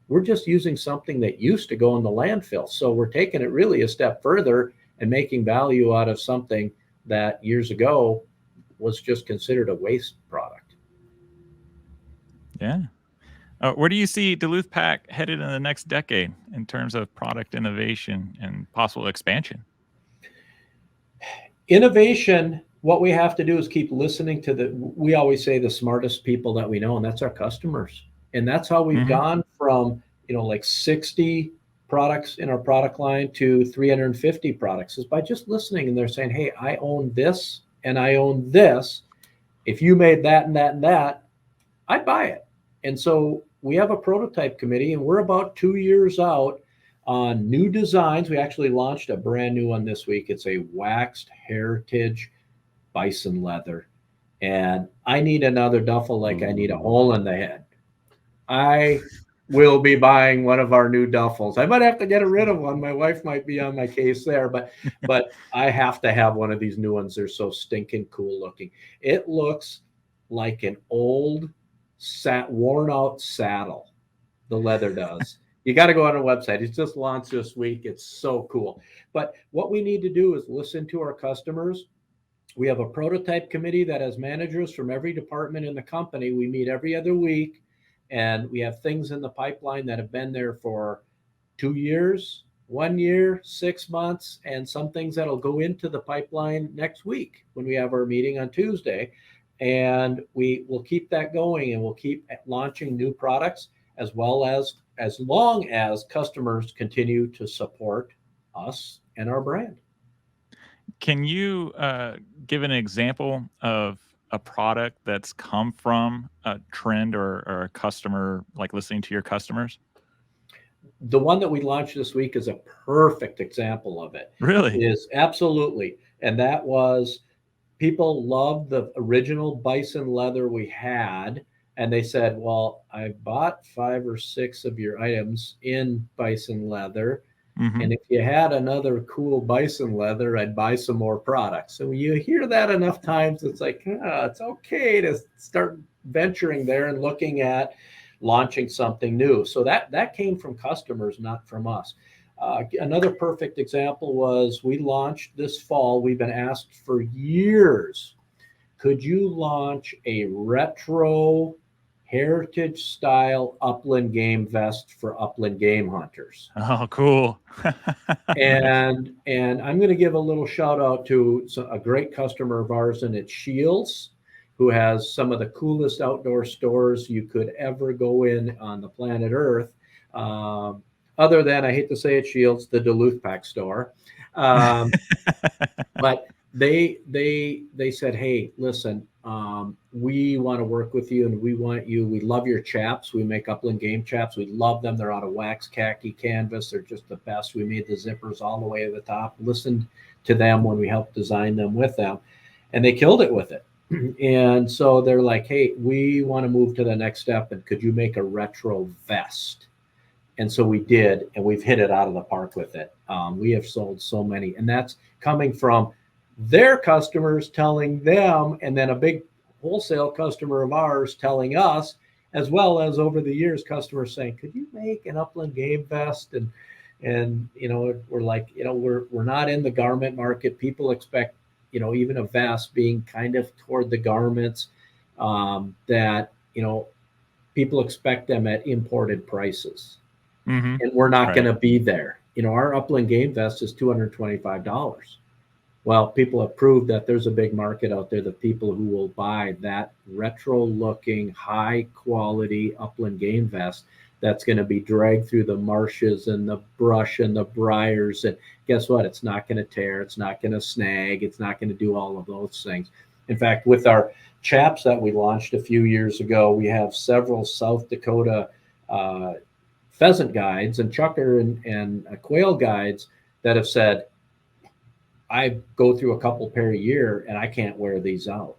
we're just using something that used to go in the landfill. So we're taking it really a step further and making value out of something that years ago was just considered a waste product. Yeah. Where do you see Duluth Pack headed in the next decade in terms of product innovation and possible expansion? Innovation, what we have to do is keep listening to we always say the smartest people that we know, and that's our customers. And that's how we've gone from, like 60 products in our product line to 350 products, is by just listening. And they're saying, hey, I own this and I own this. If you made that and that and that, I'd buy it. And so we have a prototype committee, and we're about 2 years out on new designs. We actually launched a brand new one this week. It's a waxed heritage bison leather. And I need another duffel like I need a hole in the head. I will be buying one of our new duffels. I might have to get rid of one. My wife might be on my case there, but I have to have one of these new ones. They're so stinking cool looking. It looks like an old worn out saddle. The leather does. You got to go on our website. It's just launched this week. It's so cool. But what we need to do is listen to our customers. We have a prototype committee that has managers from every department in the company. We meet every other week, and we have things in the pipeline that have been there for 2 years, 1 year, 6 months, and some things that'll go into the pipeline next week when we have our meeting on Tuesday. And we will keep that going, and we'll keep launching new products as long as customers continue to support us and our brand. Can you give an example of a product that's come from a trend or a customer, like listening to your customers? The one that we launched this week is a perfect example of it. Really? It is, absolutely. And that was, people loved the original bison leather we had. And they said, well, I bought 5 or 6 of your items in bison leather. And if you had another cool bison leather, I'd buy some more products. So when you hear that enough times, it's like, it's okay to start venturing there and looking at launching something new. So that came from customers, not from us. Another perfect example was we launched this fall. We've been asked for years, could you launch a retro heritage style upland game vest for upland game hunters? Oh, cool. and I'm going to give a little shout out to a great customer of ours, and it's Shields, who has some of the coolest outdoor stores you could ever go in on the planet Earth. Other than, I hate to say it, Shields, the Duluth Pack store. But they said, hey, listen, we want to work with you, and we love your chaps. We make upland game chaps. We love them. They're out of wax khaki canvas. They're just the best. We made the zippers all the way to the top. Listened to them when we helped design them with them, and they killed it with it. And so they're like, hey, we want to move to the next step, and could you make a retro vest? And so we did, and we've hit it out of the park with it. We have sold so many, and that's coming from their customers telling them, and then a big wholesale customer of ours telling us, as well as over the years, customers saying, could you make an upland game vest? And we're like, we're not in the garment market. People expect, even a vest being kind of toward the garments, that, people expect them at imported prices. And we're not going to be there. Our upland game vest is $225. Well, people have proved that there's a big market out there, the people who will buy that retro looking, high quality upland game vest that's going to be dragged through the marshes and the brush and the briars. And guess what? It's not going to tear. It's not going to snag. It's not going to do all of those things. In fact, with our chaps that we launched a few years ago, we have several South Dakota pheasant guides and chucker and quail guides that have said, I go through a couple pair a year and I can't wear these out.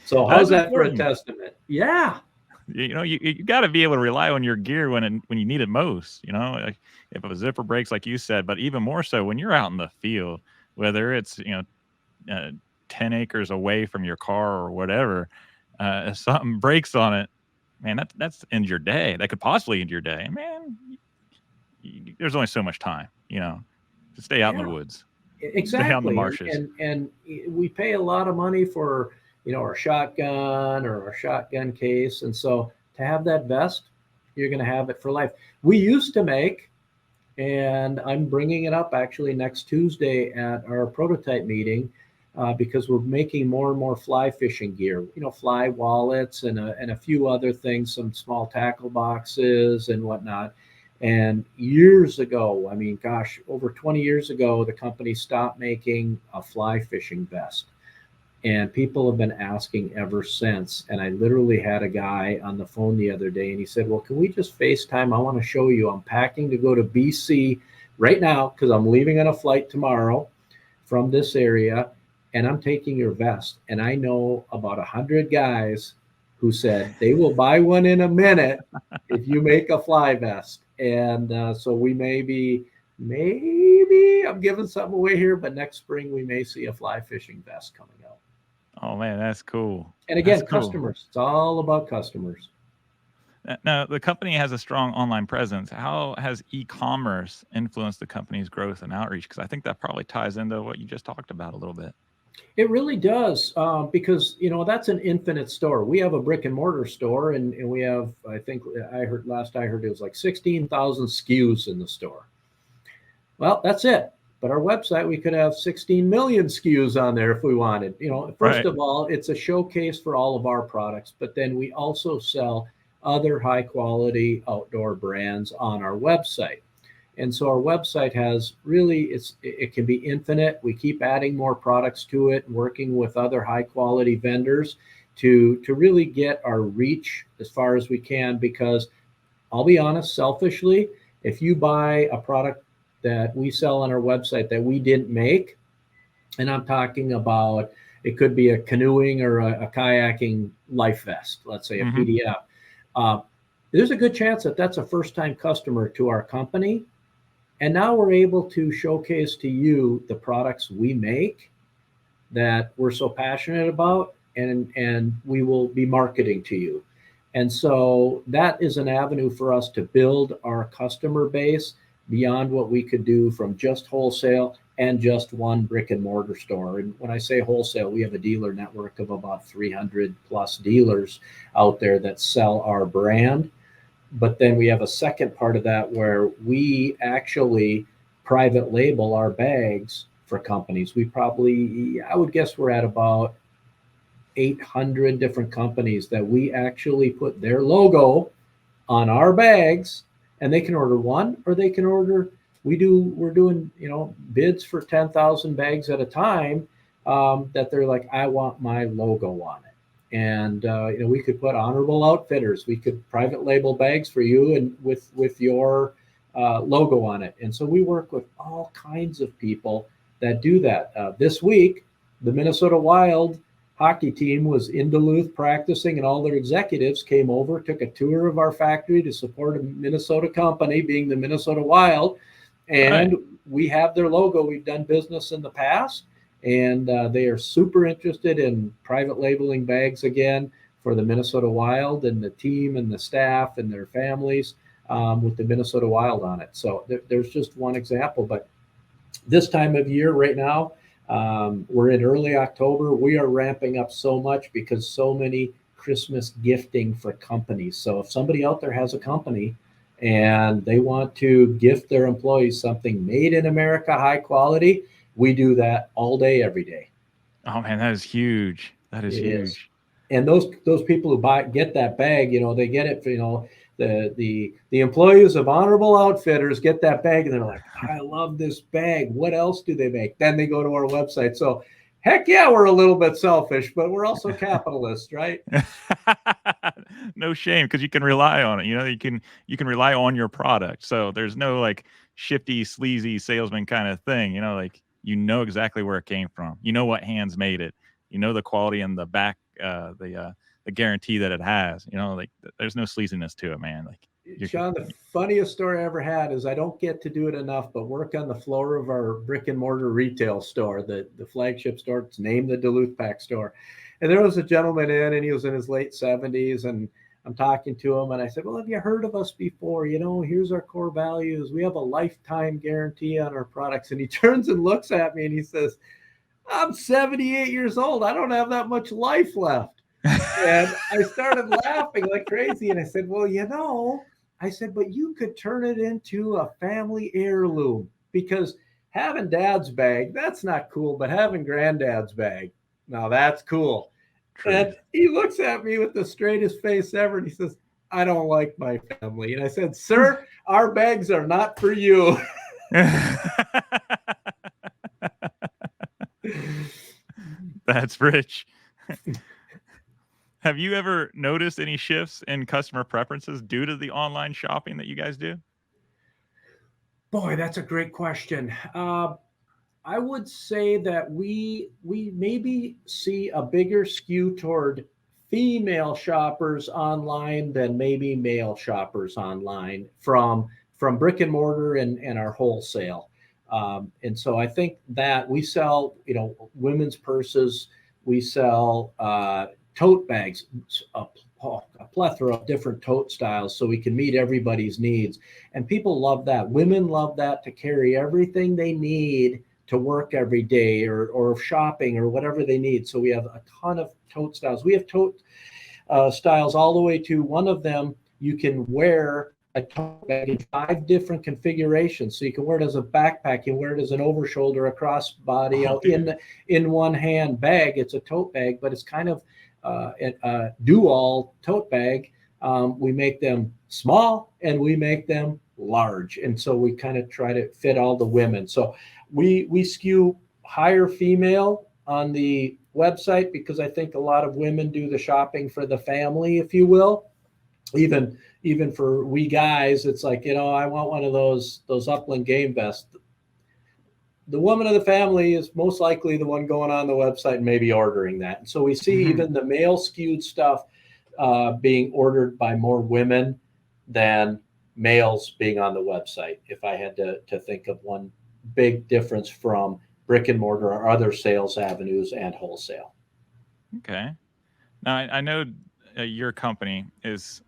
So how's that for a testament? Yeah. You got to be able to rely on your gear when you need it most. Like if a zipper breaks, like you said, but even more so when you're out in the field, whether it's 10 acres away from your car or whatever, if something breaks on it, man, that's end your day. That could possibly end your day, man. There's only so much time, to stay out in the woods, stay out in the Exactly. marshes. And we pay a lot of money for, our shotgun or our shotgun case. And so to have that vest, you're going to have it for life. We used to make, and I'm bringing it up actually next Tuesday at our prototype meeting, because we're making more and more fly fishing gear, fly wallets and a few other things, some small tackle boxes and whatnot. And years ago, I mean, gosh, over 20 years ago, the company stopped making a fly fishing vest. And people have been asking ever since. And I literally had a guy on the phone the other day and he said, well, can we just FaceTime? I want to show you. I'm packing to go to B.C. right now because I'm leaving on a flight tomorrow from this area. And I'm taking your vest. And I know about 100 guys who said they will buy one in a minute if you make a fly vest. And so we maybe I'm giving something away here, but next spring we may see a fly fishing vest coming out. Oh man, that's cool. And again, That's cool. customers. It's all about customers. Now, the company has a strong online presence. How has e-commerce influenced the company's growth and outreach? Because I think that probably ties into what you just talked about a little bit. It really does, because that's an infinite store. We have a brick and mortar store, and we have, I think I heard it was like 16,000 SKUs in the store. Well, that's it. But our website, we could have 16 million SKUs on there if we wanted. First of all, it's a showcase for all of our products, but then we also sell other high quality outdoor brands on our website. And so our website has really, it can be infinite. We keep adding more products to it, working with other high quality vendors to really get our reach as far as we can, because I'll be honest, selfishly, if you buy a product that we sell on our website that we didn't make, and I'm talking about, it could be a canoeing or a kayaking life vest, let's say a PDF. There's a good chance that that's a first-time customer to our company. And now we're able to showcase to you the products we make that we're so passionate about, and we will be marketing to you. And so that is an avenue for us to build our customer base beyond what we could do from just wholesale and just one brick and mortar store. And when I say wholesale, we have a dealer network of about 300 plus dealers out there that sell our brand. But then we have a second part of that where we actually private label our bags for companies. We probably, I would guess we're at about 800 different companies that we actually put their logo on our bags, and they can order one or they can order, we're doing, bids for 10,000 bags at a time, that they're like, I want my logo on it. And, we could put Honorable Outfitters, we could private label bags for you and with your logo on it. And so we work with all kinds of people that do that. This week, the Minnesota Wild hockey team was in Duluth practicing, and all their executives came over, took a tour of our factory to support a Minnesota company, being the Minnesota Wild. And we have their logo. We've done business in the past. And they are super interested in private labeling bags again for the Minnesota Wild, and the team and the staff and their families with the Minnesota Wild on it. So there's just one example. But this time of year right now, we're in early October. We are ramping up so much because so many Christmas gifting for companies. So if somebody out there has a company and they want to gift their employees something made in America, high quality, we do that all day, every day. Oh man, that is huge. That is huge. And those people who get that bag, they get it for, the employees of Honorable Outfitters get that bag and they're like, I love this bag. What else do they make? Then they go to our website. So heck yeah, we're a little bit selfish, but we're also capitalists, right? No shame, because you can rely on it. You can rely on your product. So there's no like shifty, sleazy salesman kind of thing. Exactly where it came from. You know what hands made it. You know the quality and the back, the the guarantee that it has. Like there's no sleaziness to it, man. Like Sean, the funniest story I ever had is I don't get to do it enough, but work on the floor of our brick and mortar retail store, the flagship store. It's named the Duluth Pack store. And there was a gentleman in, and he was in his late 70s, and I'm talking to him, and I said, well, have you heard of us before? Here's our core values. We have a lifetime guarantee on our products. And he turns and looks at me and he says, I'm 78 years old. I don't have that much life left. And I started laughing like crazy. And I said, well, I said, but you could turn it into a family heirloom, because having dad's bag, that's not cool, but having granddad's bag, now that's cool. True. And he looks at me with the straightest face ever, and he says, I don't like my family. And I said, sir, our bags are not for you. That's rich. Have you ever noticed any shifts in customer preferences due to the online shopping that you guys do? Boy, that's a great question. I would say that we maybe see a bigger skew toward female shoppers online than maybe male shoppers online from brick and mortar and our wholesale. And so I think that we sell, women's purses, we sell tote bags, a plethora of different tote styles, so we can meet everybody's needs. And people love that. Women love that, to carry everything they need to work every day or shopping or whatever they need. So we have a ton of tote styles. We have tote styles all the way to one of them. You can wear a tote bag in 5 different configurations. So you can wear it as a backpack, you can wear it as an overshoulder, a crossbody, in one hand bag. It's a tote bag, but it's kind of a do-all tote bag. We make them small and we make them large. And so we kind of try to fit all the women. So we skew higher female on the website, because I think a lot of women do the shopping for the family, if you will. Even for we guys, it's like, I want one of those Upland game vests. The woman of the family is most likely the one going on the website and maybe ordering that. And so we see even the male skewed stuff being ordered by more women than males being on the website, if I had to think of one big difference from brick and mortar or other sales avenues and wholesale. Okay. Now I know your company is,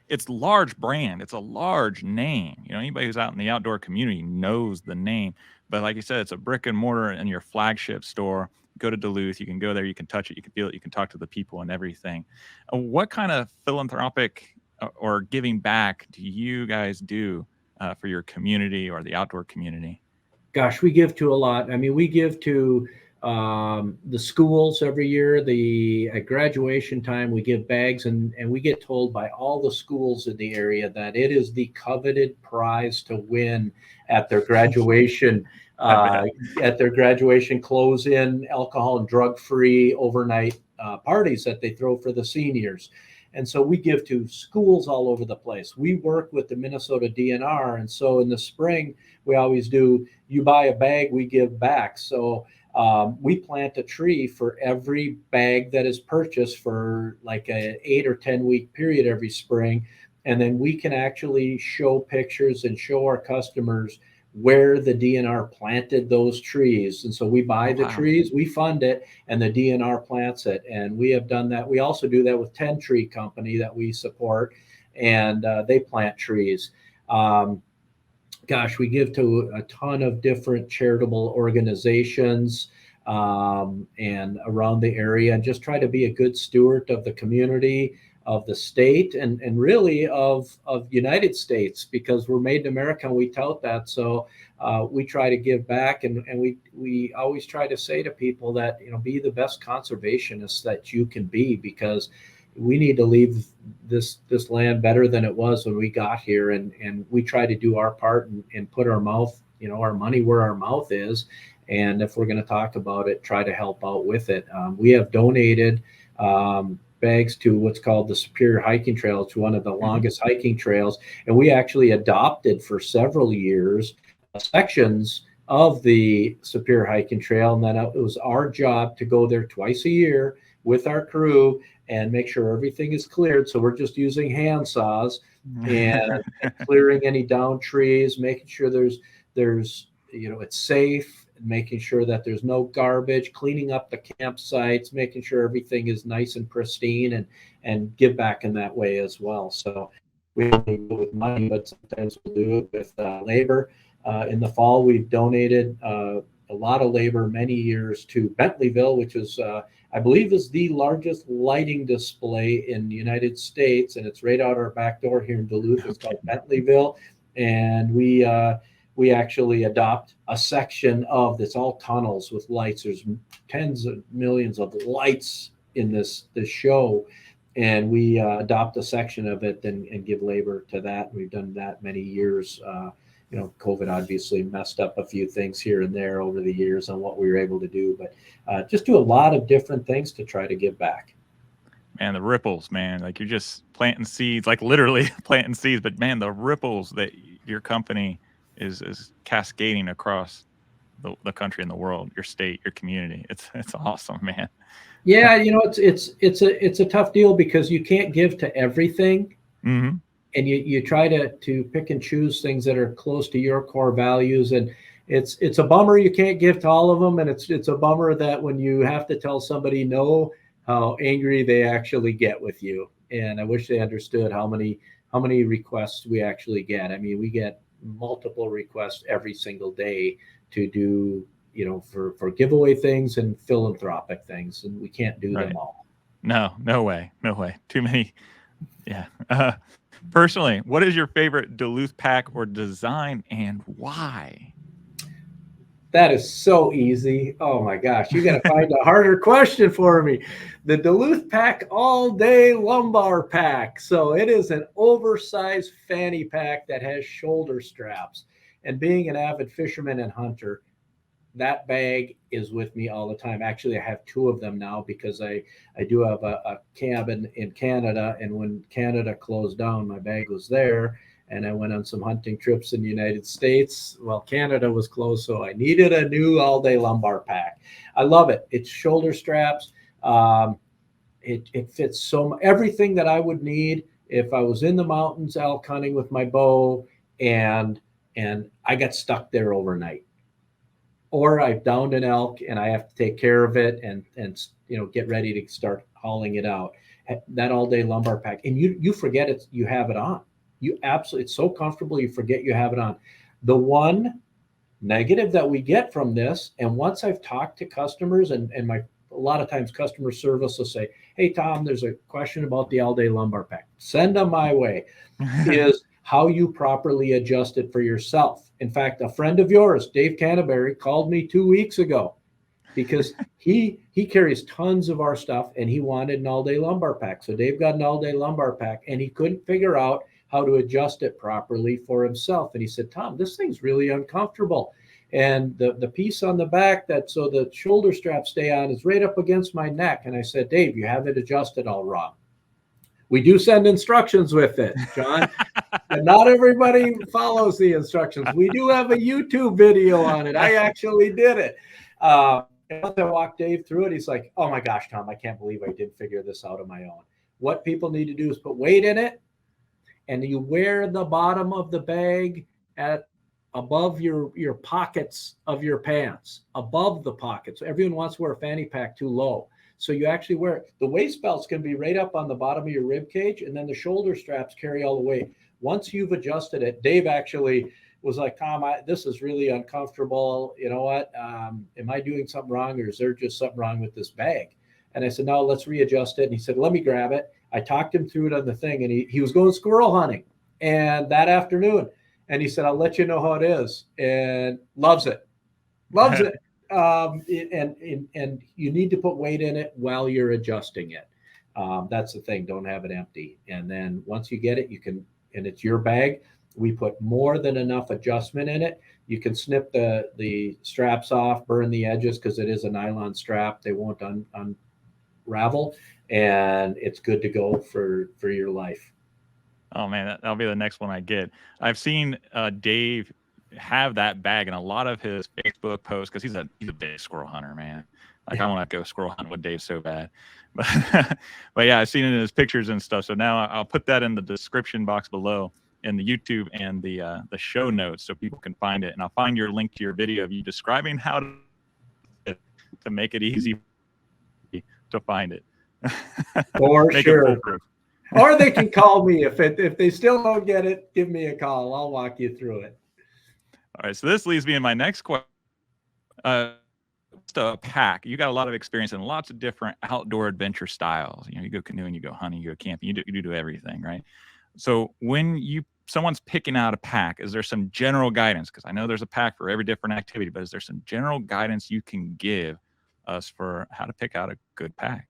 it's large brand. It's a large name. Anybody who's out in the outdoor community knows the name. But like you said, it's a brick and mortar and your flagship store. Go to Duluth. You can go there. You can touch it. You can feel it. You can talk to the people and everything. What kind of philanthropic or giving back do you guys do for your community or the outdoor community? Gosh, we give to a lot. I mean, we give to the schools every year. At graduation time, we give bags, and we get told by all the schools in the area that it is the coveted prize to win at their graduation close-in alcohol and drug-free overnight parties that they throw for the seniors. And so we give to schools all over the place. We work with the Minnesota DNR. And so in the spring, we always do, you buy a bag, we give back. So we plant a tree for every bag that is purchased for like an 8 or 10 week period every spring. And then we can actually show pictures and show our customers where the DNR planted those trees. And so we buy the trees, we fund it, and the DNR plants it. And we have done that. We also do that with 10 Tree Company that we support, and they plant trees. We give to a ton of different charitable organizations and around the area, and just try to be a good steward of the community, of the state, and really of United States, because we're made in America and we tout that. So we try to give back, and we always try to say to people that, be the best conservationists that you can be, because we need to leave this land better than it was when we got here, and we try to do our part and put our mouth, our money where our mouth is. And if we're going to talk about it, try to help out with it. We have donated bags to what's called the Superior Hiking Trail. It's one of the longest hiking trails. And we actually adopted for several years sections of the Superior Hiking Trail. And then it was our job to go there twice a year with our crew and make sure everything is cleared. So we're just using hand saws and clearing any down trees, making sure there's it's safe, making sure that there's no garbage, cleaning up the campsites, making sure everything is nice and pristine, and give back in that way as well. So we only do it with money, but sometimes we'll do it with labor. In the fall, we've donated a lot of labor many years to Bentleyville, which is I believe is the largest lighting display in the United States, and it's right out our back door here in Duluth. It's called Bentleyville, and we actually adopt a section of this, all tunnels with lights. There's tens of millions of lights in this show, and we adopt a section of it and give labor to that. We've done that many years. COVID obviously messed up a few things here and there over the years on what we were able to do, but just do a lot of different things to try to give back. Man, the ripples, man, like you're just planting seeds, like literally planting seeds, but man, the ripples that your company is cascading across the country and the world, your state, your community. It's awesome, man. Yeah, it's a tough deal because you can't give to everything. Mm-hmm. And you try to pick and choose things that are close to your core values. And it's a bummer you can't give to all of them. And it's a bummer that when you have to tell somebody no, how angry they actually get with you. And I wish they understood how many requests we actually get. I mean, we get multiple requests every single day to do, for giveaway things and philanthropic things. And we can't do them all. No way. Too many. Yeah. Personally, what is your favorite Duluth pack or design and why? That is so easy. Oh my gosh, you got to find a harder question for me. The Duluth Pack All Day Lumbar Pack. So it is an oversized fanny pack that has shoulder straps. And being an avid fisherman and hunter, that bag is with me all the time. Actually, I have two of them now because I do have a cabin in Canada. And when Canada closed down, my bag was there. And I went on some hunting trips in the United States. Well, Canada was closed, so I needed a new all-day lumbar pack. I love it. It's shoulder straps. It fits everything that I would need if I was in the mountains elk hunting with my bow and I got stuck there overnight. Or I've downed an elk and I have to take care of it and get ready to start hauling it out. That all-day lumbar pack, and you forget it. You have it on. You absolutely, it's so comfortable. You forget you have it on. The one negative that we get from this, and once I've talked to customers, and a lot of times customer service will say, "Hey Tom, there's a question about the all-day lumbar pack. Send them my way." Is how you properly adjust it for yourself. In fact, a friend of yours, Dave Canterbury, called me 2 weeks ago because he carries tons of our stuff and he wanted an all-day lumbar pack. So Dave got an all-day lumbar pack and he couldn't figure out how to adjust it properly for himself. And he said, "Tom, this thing's really uncomfortable. And the piece on the back so the shoulder straps stay on is right up against my neck." And I said, "Dave, you have it adjusted all wrong." We do send instructions with it, John. And not everybody follows the instructions. We do have a YouTube video on it. I actually did it. And once I walked Dave through it, he's like, "Oh my gosh, Tom, I can't believe I didn't figure this out on my own." What people need to do is put weight in it, and you wear the bottom of the bag at above your pockets of your pants, above the pockets. Everyone wants to wear a fanny pack too low. So you actually wear the waist belts can be right up on the bottom of your rib cage, and then the shoulder straps carry all the weight. Once you've adjusted it, Dave actually was like, "Tom, this is really uncomfortable. You know what? Am I doing something wrong, or is there just something wrong with this bag?" And I said, "No, let's readjust it." And he said, "Let me grab it." I talked him through it on the thing, and he was going squirrel hunting and that afternoon. And he said, "I'll let you know how it is," and loves it. And you need to put weight in it while you're adjusting it. That's the thing. Don't have it empty. And then once you get it, you can, and it's your bag. We put more than enough adjustment in it. You can snip the straps off, burn the edges because it is a nylon strap. They won't unravel, and it's good to go for your life. Oh man, that'll be the next one I get. I've seen Dave have that bag in a lot of his Facebook posts, because he's a big squirrel hunter, man. Like, I want to go squirrel hunt with Dave so bad. But but yeah, I've seen it in his pictures and stuff. So now I'll put that in the description box below in the YouTube and the show notes so people can find it. And I'll find your link to your video of you describing how to make it easy to find it. For Make sure. it foolproof. Or they can call me if they still don't get it. Give me a call. I'll walk you through it. All right. So this leads me in my next question. A pack. You got a lot of experience in lots of different outdoor adventure styles. You go canoeing, you go hunting, you go camping, you do everything, right? So when someone's picking out a pack, is there some general guidance? Because I know there's a pack for every different activity, but is there some general guidance you can give us for how to pick out a good pack?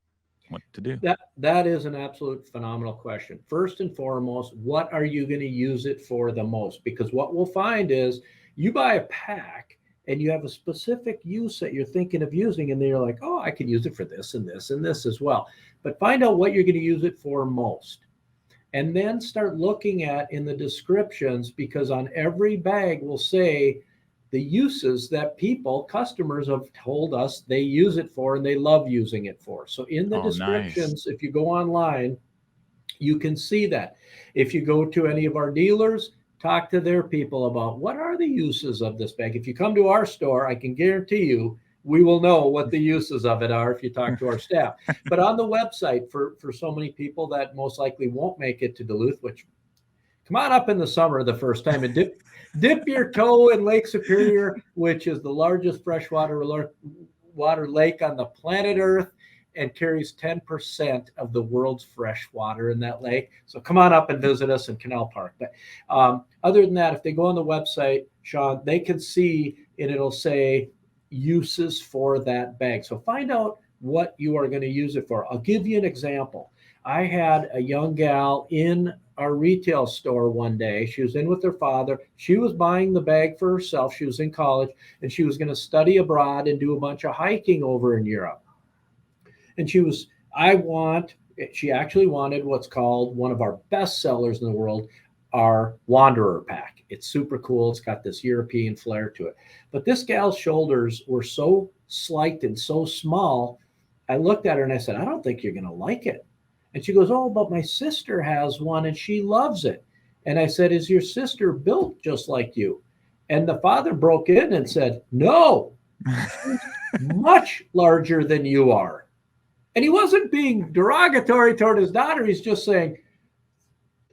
What to do? That is an absolute phenomenal question. First and foremost, what are you going to use it for the most? Because what we'll find is you buy a pack and you have a specific use that you're thinking of using, and then you're like, oh, I could use it for this and this and this as well. But find out what you're going to use it for most. And then start looking at in the descriptions, because on every bag will say the uses that customers have told us they use it for and they love using it for. So in the descriptions, if you go online, you can see that. If you go to any of our dealers, talk to their people about what are the uses of this bag. If you come to our store, I can guarantee you we will know what the uses of it are if you talk to our staff. But on the website, for so many people that most likely won't make it to Duluth, which come on up in the summer the first time and dip your toe in Lake Superior, which is the largest freshwater lake on the planet Earth and carries 10% of the world's fresh water in that lake. So come on up and visit us in Canal Park. But other than that, if they go on the website, Sean, they can see, and it'll say uses for that bag. So find out what you are going to use it for. I'll give you an example. I had a young gal in our retail store one day. She was in with her father. She was buying the bag for herself. She was in college, and she was going to study abroad and do a bunch of hiking over in Europe. And she actually wanted what's called one of our best sellers in the world, our Wanderer pack. It's super cool. It's got this European flair to it. But this gal's shoulders were so slight and so small, I looked at her and I said, I don't think you're going to like it. And she goes, oh, but my sister has one and she loves it. And I said, is your sister built just like you? And the father broke in and said, no, she's much larger than you are. And he wasn't being derogatory toward his daughter. He's just saying,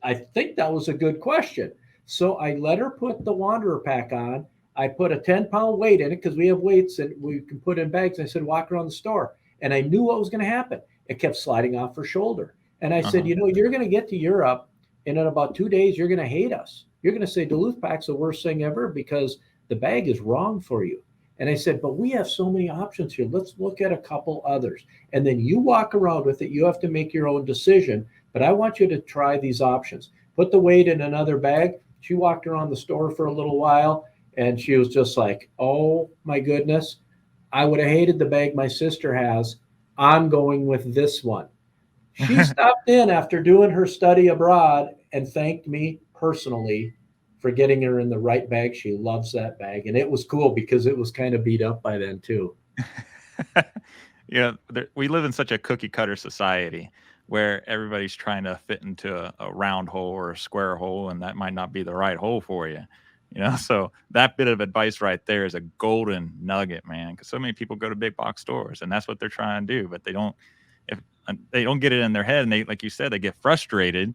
I think that was a good question. So I let her put the Wanderer pack on. I put a 10-pound weight in it because we have weights that we can put in bags. I said, walk around the store. And I knew what was going to happen. It kept sliding off her shoulder. And I said, you're going to get to Europe, and in about 2 days, you're going to hate us. You're going to say Duluth Pack's the worst thing ever because the bag is wrong for you. And I said, but we have so many options here. Let's look at a couple others. And then you walk around with it. You have to make your own decision. But I want you to try these options. Put the weight in another bag. She walked around the store for a little while, and she was just like, oh, my goodness. I would have hated the bag my sister has. I'm going with this one. She stopped in after doing her study abroad and thanked me personally for getting her in the right bag. She loves that bag. And it was cool because it was kind of beat up by then too. We live in such a cookie cutter society where everybody's trying to fit into a round hole or a square hole, and that might not be the right hole for you. So that bit of advice right there is a golden nugget, man, because so many people go to big box stores and that's what they're trying to do, but they don't get it in their head, and they, like you said, they get frustrated,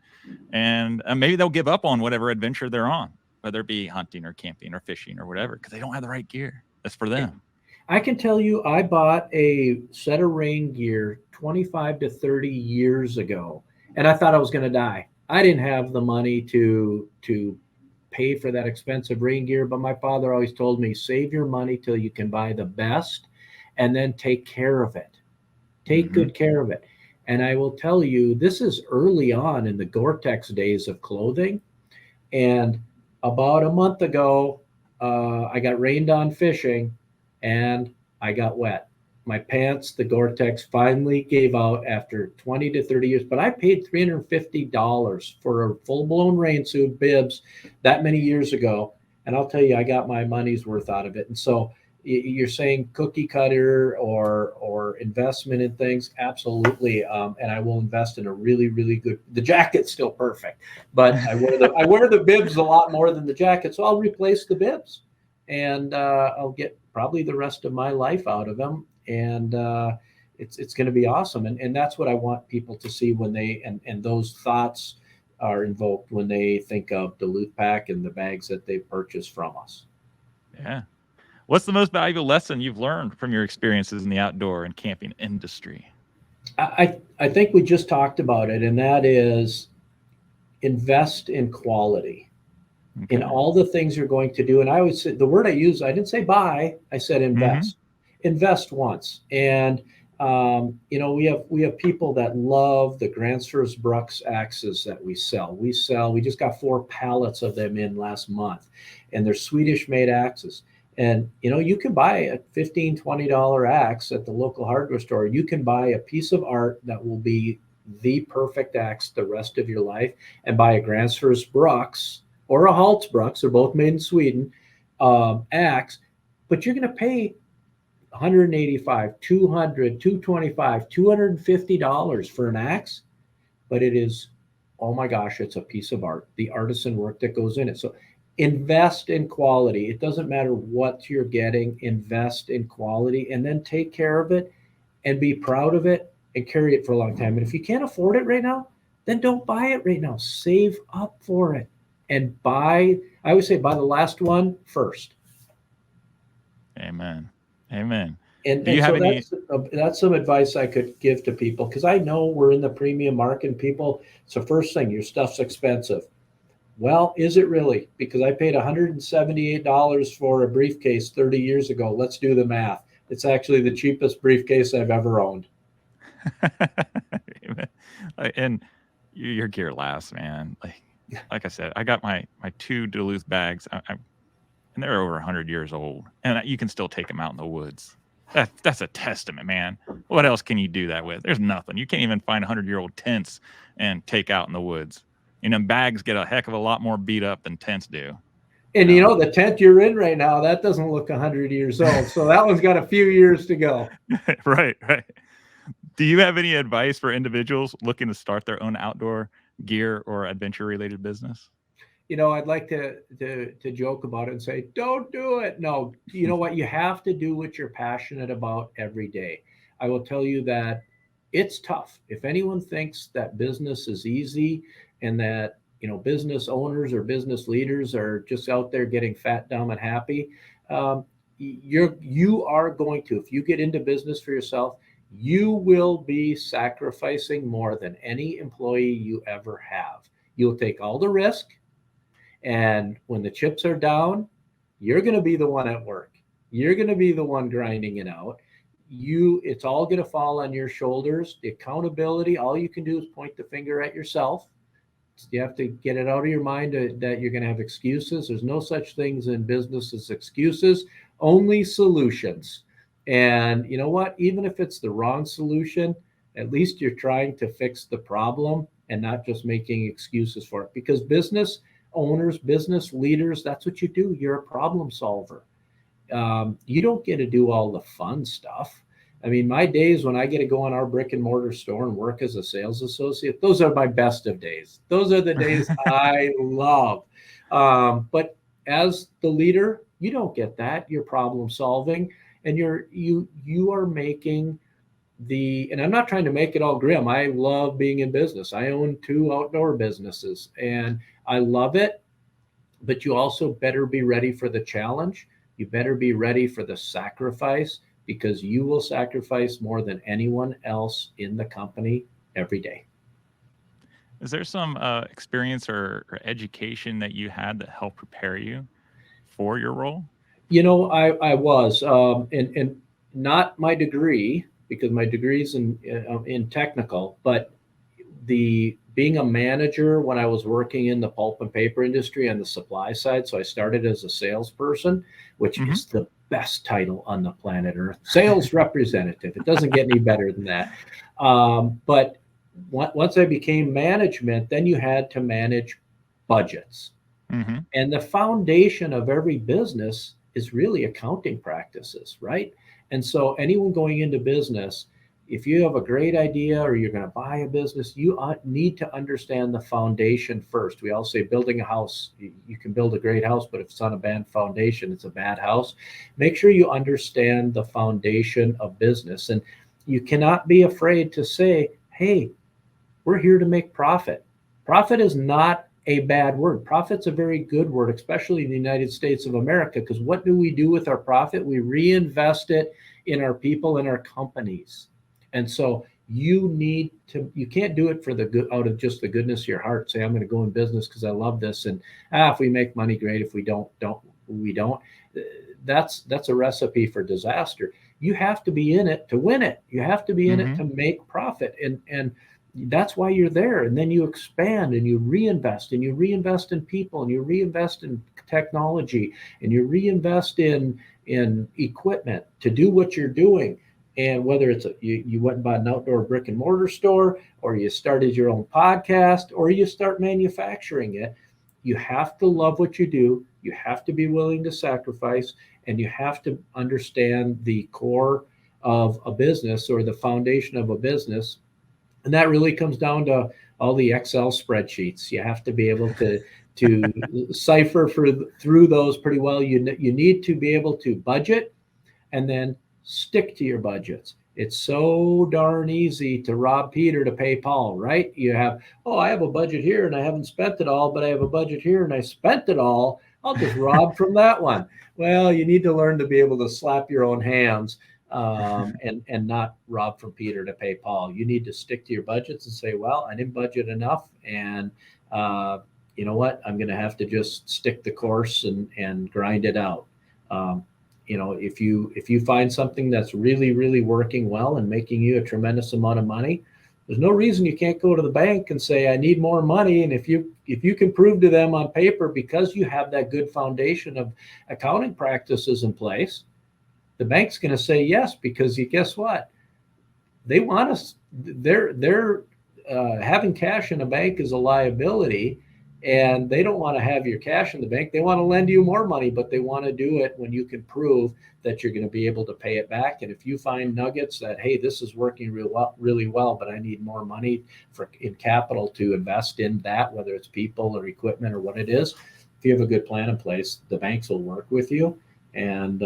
and maybe they'll give up on whatever adventure they're on, whether it be hunting or camping or fishing or whatever, because they don't have the right gear that's for them. I can tell you, I bought a set of rain gear 25 to 30 years ago, and I thought I was going to die. I didn't have the money to pay for that expensive rain gear, but my father always told me, save your money till you can buy the best and then take care of it. Take good care of it. And I will tell you, this is early on in the Gore-Tex days of clothing. And about a month ago, I got rained on fishing and I got wet. My pants, the Gore-Tex, finally gave out after 20 to 30 years. But I paid $350 for a full-blown rain suit, bibs, that many years ago. And I'll tell you, I got my money's worth out of it. And so you're saying cookie cutter or investment in things, absolutely. And I will invest in a really, really good. The jacket's still perfect, but I wear the bibs a lot more than the jacket, so I'll replace the bibs, and I'll get probably the rest of my life out of them, and it's going to be awesome. And that's what I want people to see when they and those thoughts are invoked when they think of Duluth Pack and the bags that they purchased from us. Yeah. What's the most valuable lesson you've learned from your experiences in the outdoor and camping industry? I think we just talked about it, and that is invest in quality in all the things you're going to do. And I always say the word I use, I didn't say buy, I said invest. Invest once. And we have people that love the Graniteware Brooks axes that we sell. We just got 4 pallets of them in last month, and they're Swedish made axes. And, you can buy a $15, $20 axe at the local hardware store. You can buy a piece of art that will be the perfect axe the rest of your life, and buy a Graniteware Brooks or a Halsbrooks, they're both made in Sweden, axe, but you're going to pay $185, $200, $225, $250 for an axe, but it is, oh my gosh, it's a piece of art, the artisan work that goes in it. So invest in quality. It doesn't matter what you're getting, invest in quality, and then take care of it and be proud of it and carry it for a long time. And if you can't afford it right now, then don't buy it right now. Save up for it and I always say buy the last one first. Amen. Amen. And do you have any? That's some advice I could give to people, because I know we're in the premium market and people, it's the first thing, your stuff's expensive. Well, is it really? Because I paid $178 for a briefcase 30 years ago. Let's do the math. It's actually the cheapest briefcase I've ever owned. And your gear lasts, man. Like I said, I got my 2 Duluth bags, and they're over 100 years old, and you can still take them out in the woods. That's a testament, man. What else can you do that with? There's nothing. You can't even find 100-year-old tents and take out in the woods. Bags get a heck of a lot more beat up than tents do. And the tent you're in right now, that doesn't look 100 years old. So that one's got a few years to go. Right. Do you have any advice for individuals looking to start their own outdoor gear or adventure related business? I'd like to joke about it and say, don't do it. No, you know what? You have to do what you're passionate about every day. I will tell you that it's tough. If anyone thinks that business is easy and that, business owners or business leaders are just out there getting fat, dumb, and happy, you are going to, if you get into business for yourself, you will be sacrificing more than any employee you ever have. You'll take all the risk. And when the chips are down, you're going to be the one at work. You're going to be the one grinding it out. It's all going to fall on your shoulders. The accountability, all you can do is point the finger at yourself. You have to get it out of your mind that you're going to have excuses. There's no such things in business as excuses, only solutions. And you know what? Even if it's the wrong solution, at least you're trying to fix the problem and not just making excuses for it. Because business owners, business leaders, that's what you do. You're a problem solver. You don't get to do all the fun stuff. I mean, my days when I get to go in our brick and mortar store and work as a sales associate, those are my best of days. Those are the days I love. But as the leader, you don't get that. You're problem solving, and you are making and I'm not trying to make it all grim. I love being in business. I own 2 outdoor businesses and I love it, but you also better be ready for the challenge. You better be ready for the sacrifice, because you will sacrifice more than anyone else in the company every day. Is there some experience or education that you had that helped prepare you for your role? I was, and not my degree, because my degree's in technical, but being a manager when I was working in the pulp and paper industry on the supply side. So I started as a salesperson, which is the best title on the planet Earth. Sales representative. It doesn't get any better than that. But once I became management, then you had to manage budgets. Mm-hmm. And the foundation of every business is really accounting practices, right? And so anyone going into business, if you have a great idea or you're going to buy a business, you need to understand the foundation first. We all say building a house, you can build a great house, but if it's on a bad foundation, it's a bad house. Make sure you understand the foundation of business. And you cannot be afraid to say, hey, we're here to make profit. Profit is not a bad word. Profit's a very good word, especially in the United States of America, because what do we do with our profit? We reinvest it in our people and our companies. And so you can't do it for the good, out of just the goodness of your heart. Say, I'm going to go in business because I love this. And if we make money, great. If we don't, we don't. That's a recipe for disaster. You have to be in it to win it. You have to be in it to make profit. And that's why you're there. And then you expand and you reinvest in people, and you reinvest in technology, and you reinvest in equipment to do what you're doing. And whether it's you went and bought an outdoor brick and mortar store, or you started your own podcast, or you start manufacturing it, you have to love what you do. You have to be willing to sacrifice, and you have to understand the core of a business, or the foundation of a business. And that really comes down to all the Excel spreadsheets. You have to be able to cipher through those pretty well. You need to be able to budget and then stick to your budgets. It's so darn easy to rob Peter to pay Paul, right? You have, I have a budget here and I haven't spent it all, but I have a budget here and I spent it all. I'll just rob from that one. Well, you need to learn to be able to slap your own hands and not rob from Peter to pay Paul. You need to stick to your budgets and say, well, I didn't budget enough, and you know what? I'm going to have to just stick the course and grind it out. If you find something that's really, really working well and making you a tremendous amount of money, there's no reason you can't go to the bank and say, I need more money. And if you can prove to them on paper, because you have that good foundation of accounting practices in place, the bank's going to say yes, because guess what? They want us. They're having cash in a bank is a liability, and they don't want to have your cash in the bank. They want to lend you more money, but they want to do it when you can prove that you're going to be able to pay it back. And if you find nuggets that, hey, this is working really well, but I need more money in capital to invest in that, whether it's people or equipment or what it is, if you have a good plan in place, the banks will work with you. And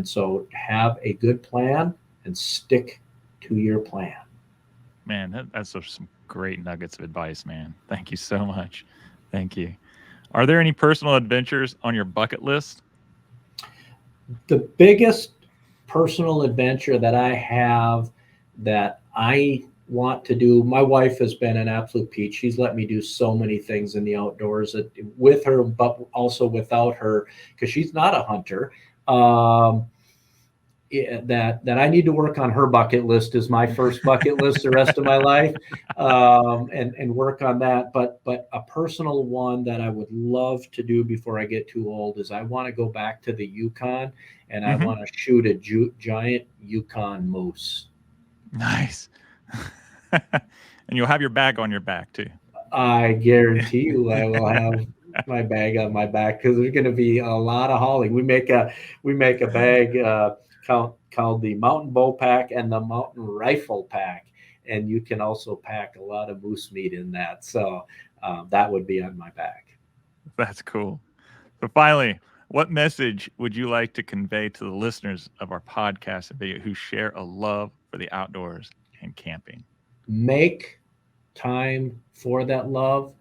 so have a good plan and stick to your plan. Man, that's some great nuggets of advice, man. Thank you so much. Thank you. Are there any personal adventures on your bucket list? The biggest personal adventure that I have that I want to do, my wife has been an absolute peach. She's let me do so many things in the outdoors with her, but also without her, because she's not a hunter. That I need to work on her bucket list is my first bucket list the rest of my life, and work on that. But a personal one that I would love to do before I get too old is I want to go back to the Yukon, and I want to shoot a giant Yukon moose. Nice. And you'll have your bag on your back too. I guarantee you I will have my bag on my back, because there's going to be a lot of hauling. We make a bag called the Mountain Bow Pack and the Mountain Rifle Pack, and you can also pack a lot of moose meat in that. So that would be on my back. That's cool. So finally, what message would you like to convey to the listeners of our podcast and video who share a love for the outdoors and camping? Make time for that love.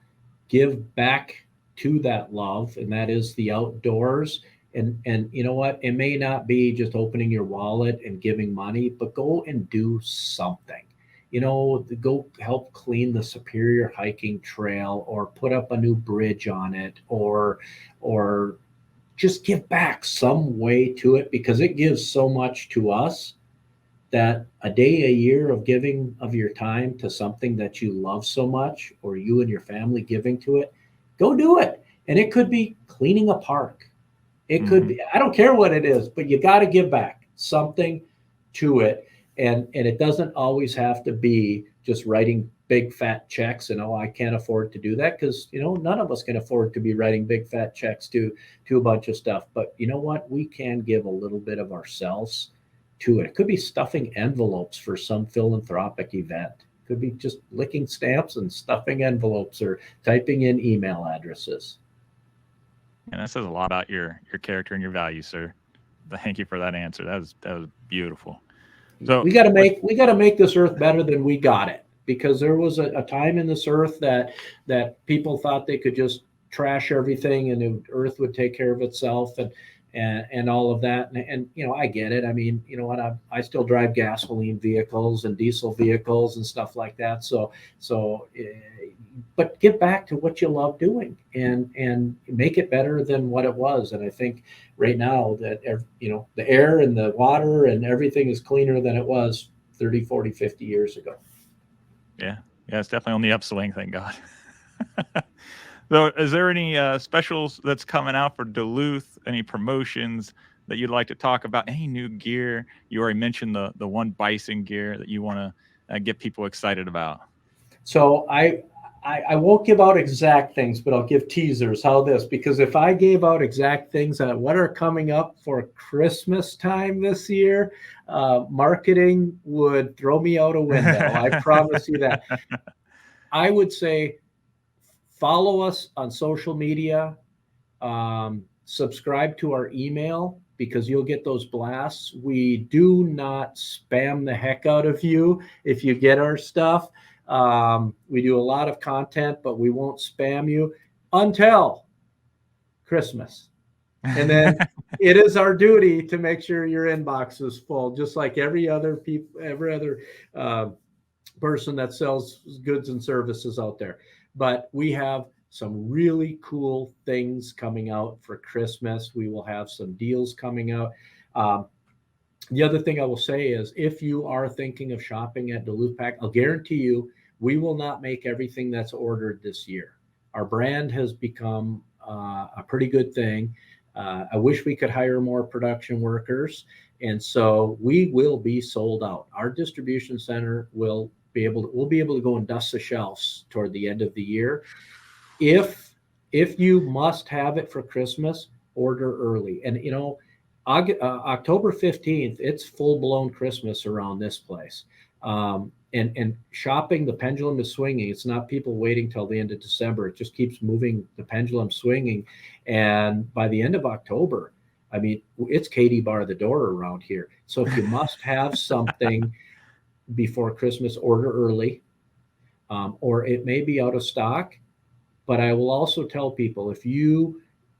Give back to that love, and that is the outdoors. And you know what? It may not be just opening your wallet and giving money, but go and do something. Go help clean the Superior hiking trail, or put up a new bridge on it, or just give back some way to it, because it gives so much to us that a day, a year of giving of your time to something that you love so much, or you and your family giving to it, go do it. And it could be cleaning a park. It could be, I don't care what it is, but you got to give back something to it. And it doesn't always have to be just writing big fat checks and, oh, I can't afford to do that, because none of us can afford to be writing big fat checks to a bunch of stuff. But you know what? We can give a little bit of ourselves to it. It could be stuffing envelopes for some philanthropic event. It could be just licking stamps and stuffing envelopes or typing in email addresses. And that says a lot about your character and your values, sir. Thank you for that answer. That was beautiful. So we got to make this earth better than we got it, because there was a time in this earth that people thought they could just trash everything and the earth would take care of itself and all of that. And I get it. I mean, you know what? I still drive gasoline vehicles and diesel vehicles and stuff like that. So but get back to what you love doing and make it better than what it was. And I think right now that, the air and the water and everything is cleaner than it was 30, 40, 50 years ago. Yeah, it's definitely on the upswing, thank God. So is there any specials that's coming out for Duluth? Any promotions that you'd like to talk about? Any new gear? You already mentioned the one bison gear that you want to get people excited about. So I won't give out exact things, but I'll give teasers. How this? Because if I gave out exact things on what are coming up for Christmas time this year, marketing would throw me out a window. I promise you that. I would say follow us on social media, subscribe to our email, because you'll get those blasts. We do not spam the heck out of you if you get our stuff. We do a lot of content, but we won't spam you until Christmas. And then it is our duty to make sure your inbox is full, just like every other person that sells goods and services out there. But we have some really cool things coming out for Christmas. We will have some deals coming out. The other thing I will say is, if you are thinking of shopping at Duluth Pack, I'll guarantee you we will not make everything that's ordered this year. Our brand has become a pretty good thing. I wish we could hire more production workers, and so we will be sold out. Our distribution center we'll be able to go and dust the shelves toward the end of the year. If you must have it for Christmas, order early. And October 15th, it's full-blown Christmas around this place. And shopping, the pendulum is swinging. It's not people waiting till the end of December. It just keeps moving, the pendulum swinging. And by the end of October, I mean, it's Katie bar the door around here. So if you must have something before Christmas, order early, or it may be out of stock. But I will also tell people,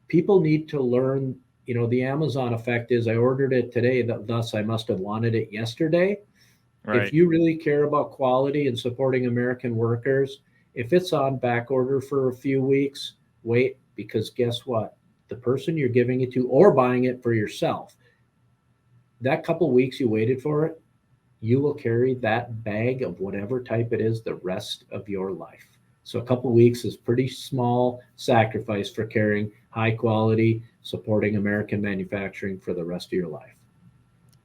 people need to learn, the Amazon effect is, I ordered it today, thus I must have wanted it yesterday. Right. If you really care about quality and supporting American workers, if it's on back order for a few weeks, wait, because guess what? The person you're giving it to or buying it for yourself, that couple weeks you waited for it, you will carry that bag of whatever type it is the rest of your life. So a couple of weeks is pretty small sacrifice for carrying high quality, supporting American manufacturing for the rest of your life.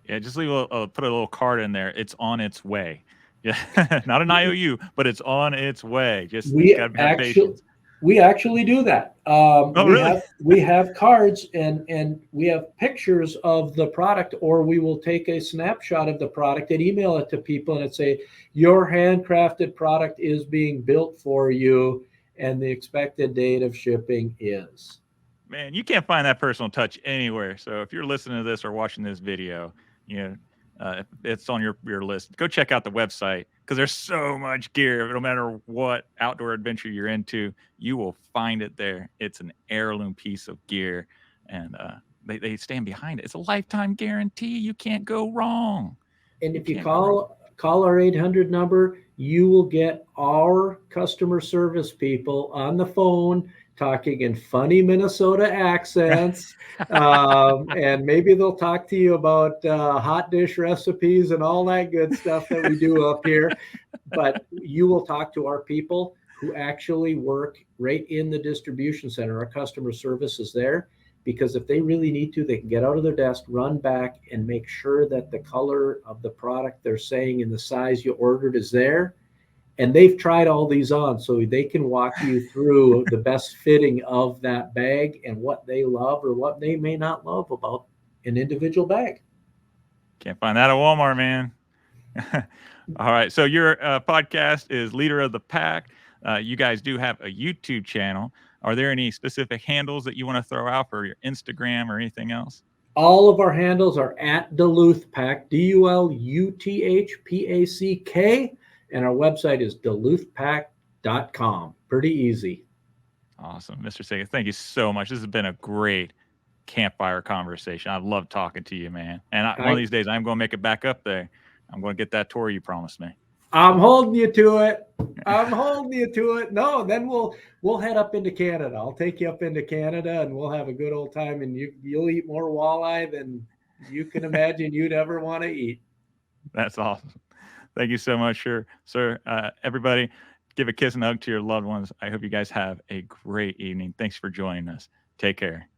Yeah, just put a little card in there. It's on its way. Yeah, not an IOU, but it's on its way. Just gotta have patience. We actually do that. Really? We have cards and we have pictures of the product, or we will take a snapshot of the product and email it to people and say, your handcrafted product is being built for you and the expected date of shipping is. Man, you can't find that personal touch anywhere. So if you're listening to this or watching this video, if it's on your list, go check out the website, because there's so much gear. No matter what outdoor adventure you're into, you will find it there. It's an heirloom piece of gear, and they stand behind it. It's a lifetime guarantee. You can't go wrong. And if you call our 800 number, you will get our customer service people on the phone talking in funny Minnesota accents. And maybe they'll talk to you about hot dish recipes and all that good stuff that we do up here. But you will talk to our people who actually work right in the distribution center. Our customer service is there, because if they really need to, they can get out of their desk, run back, and make sure that the color of the product they're saying and the size you ordered is there. And they've tried all these on, so they can walk you through the best fitting of that bag and what they love or what they may not love about an individual bag. Can't find that at Walmart, man. All right. So your podcast is Leader of the Pack. You guys do have a YouTube channel. Are there any specific handles that you want to throw out for your Instagram or anything else? All of our handles are at Duluth Pack, DULUTHPACK, and our website is duluthpack.com. Pretty easy. Awesome. Mr. Sega, thank you so much. This has been a great campfire conversation. I love talking to you, man. And one of these days, I'm going to make it back up there. I'm going to get that tour you promised me. I'm holding you to it. No, then we'll head up into Canada. I'll take you up into Canada, and we'll have a good old time. And you'll eat more walleye than you can imagine you'd ever want to eat. That's awesome. Thank you so much, sir. Everybody, give a kiss and hug to your loved ones. I hope you guys have a great evening. Thanks for joining us. Take care.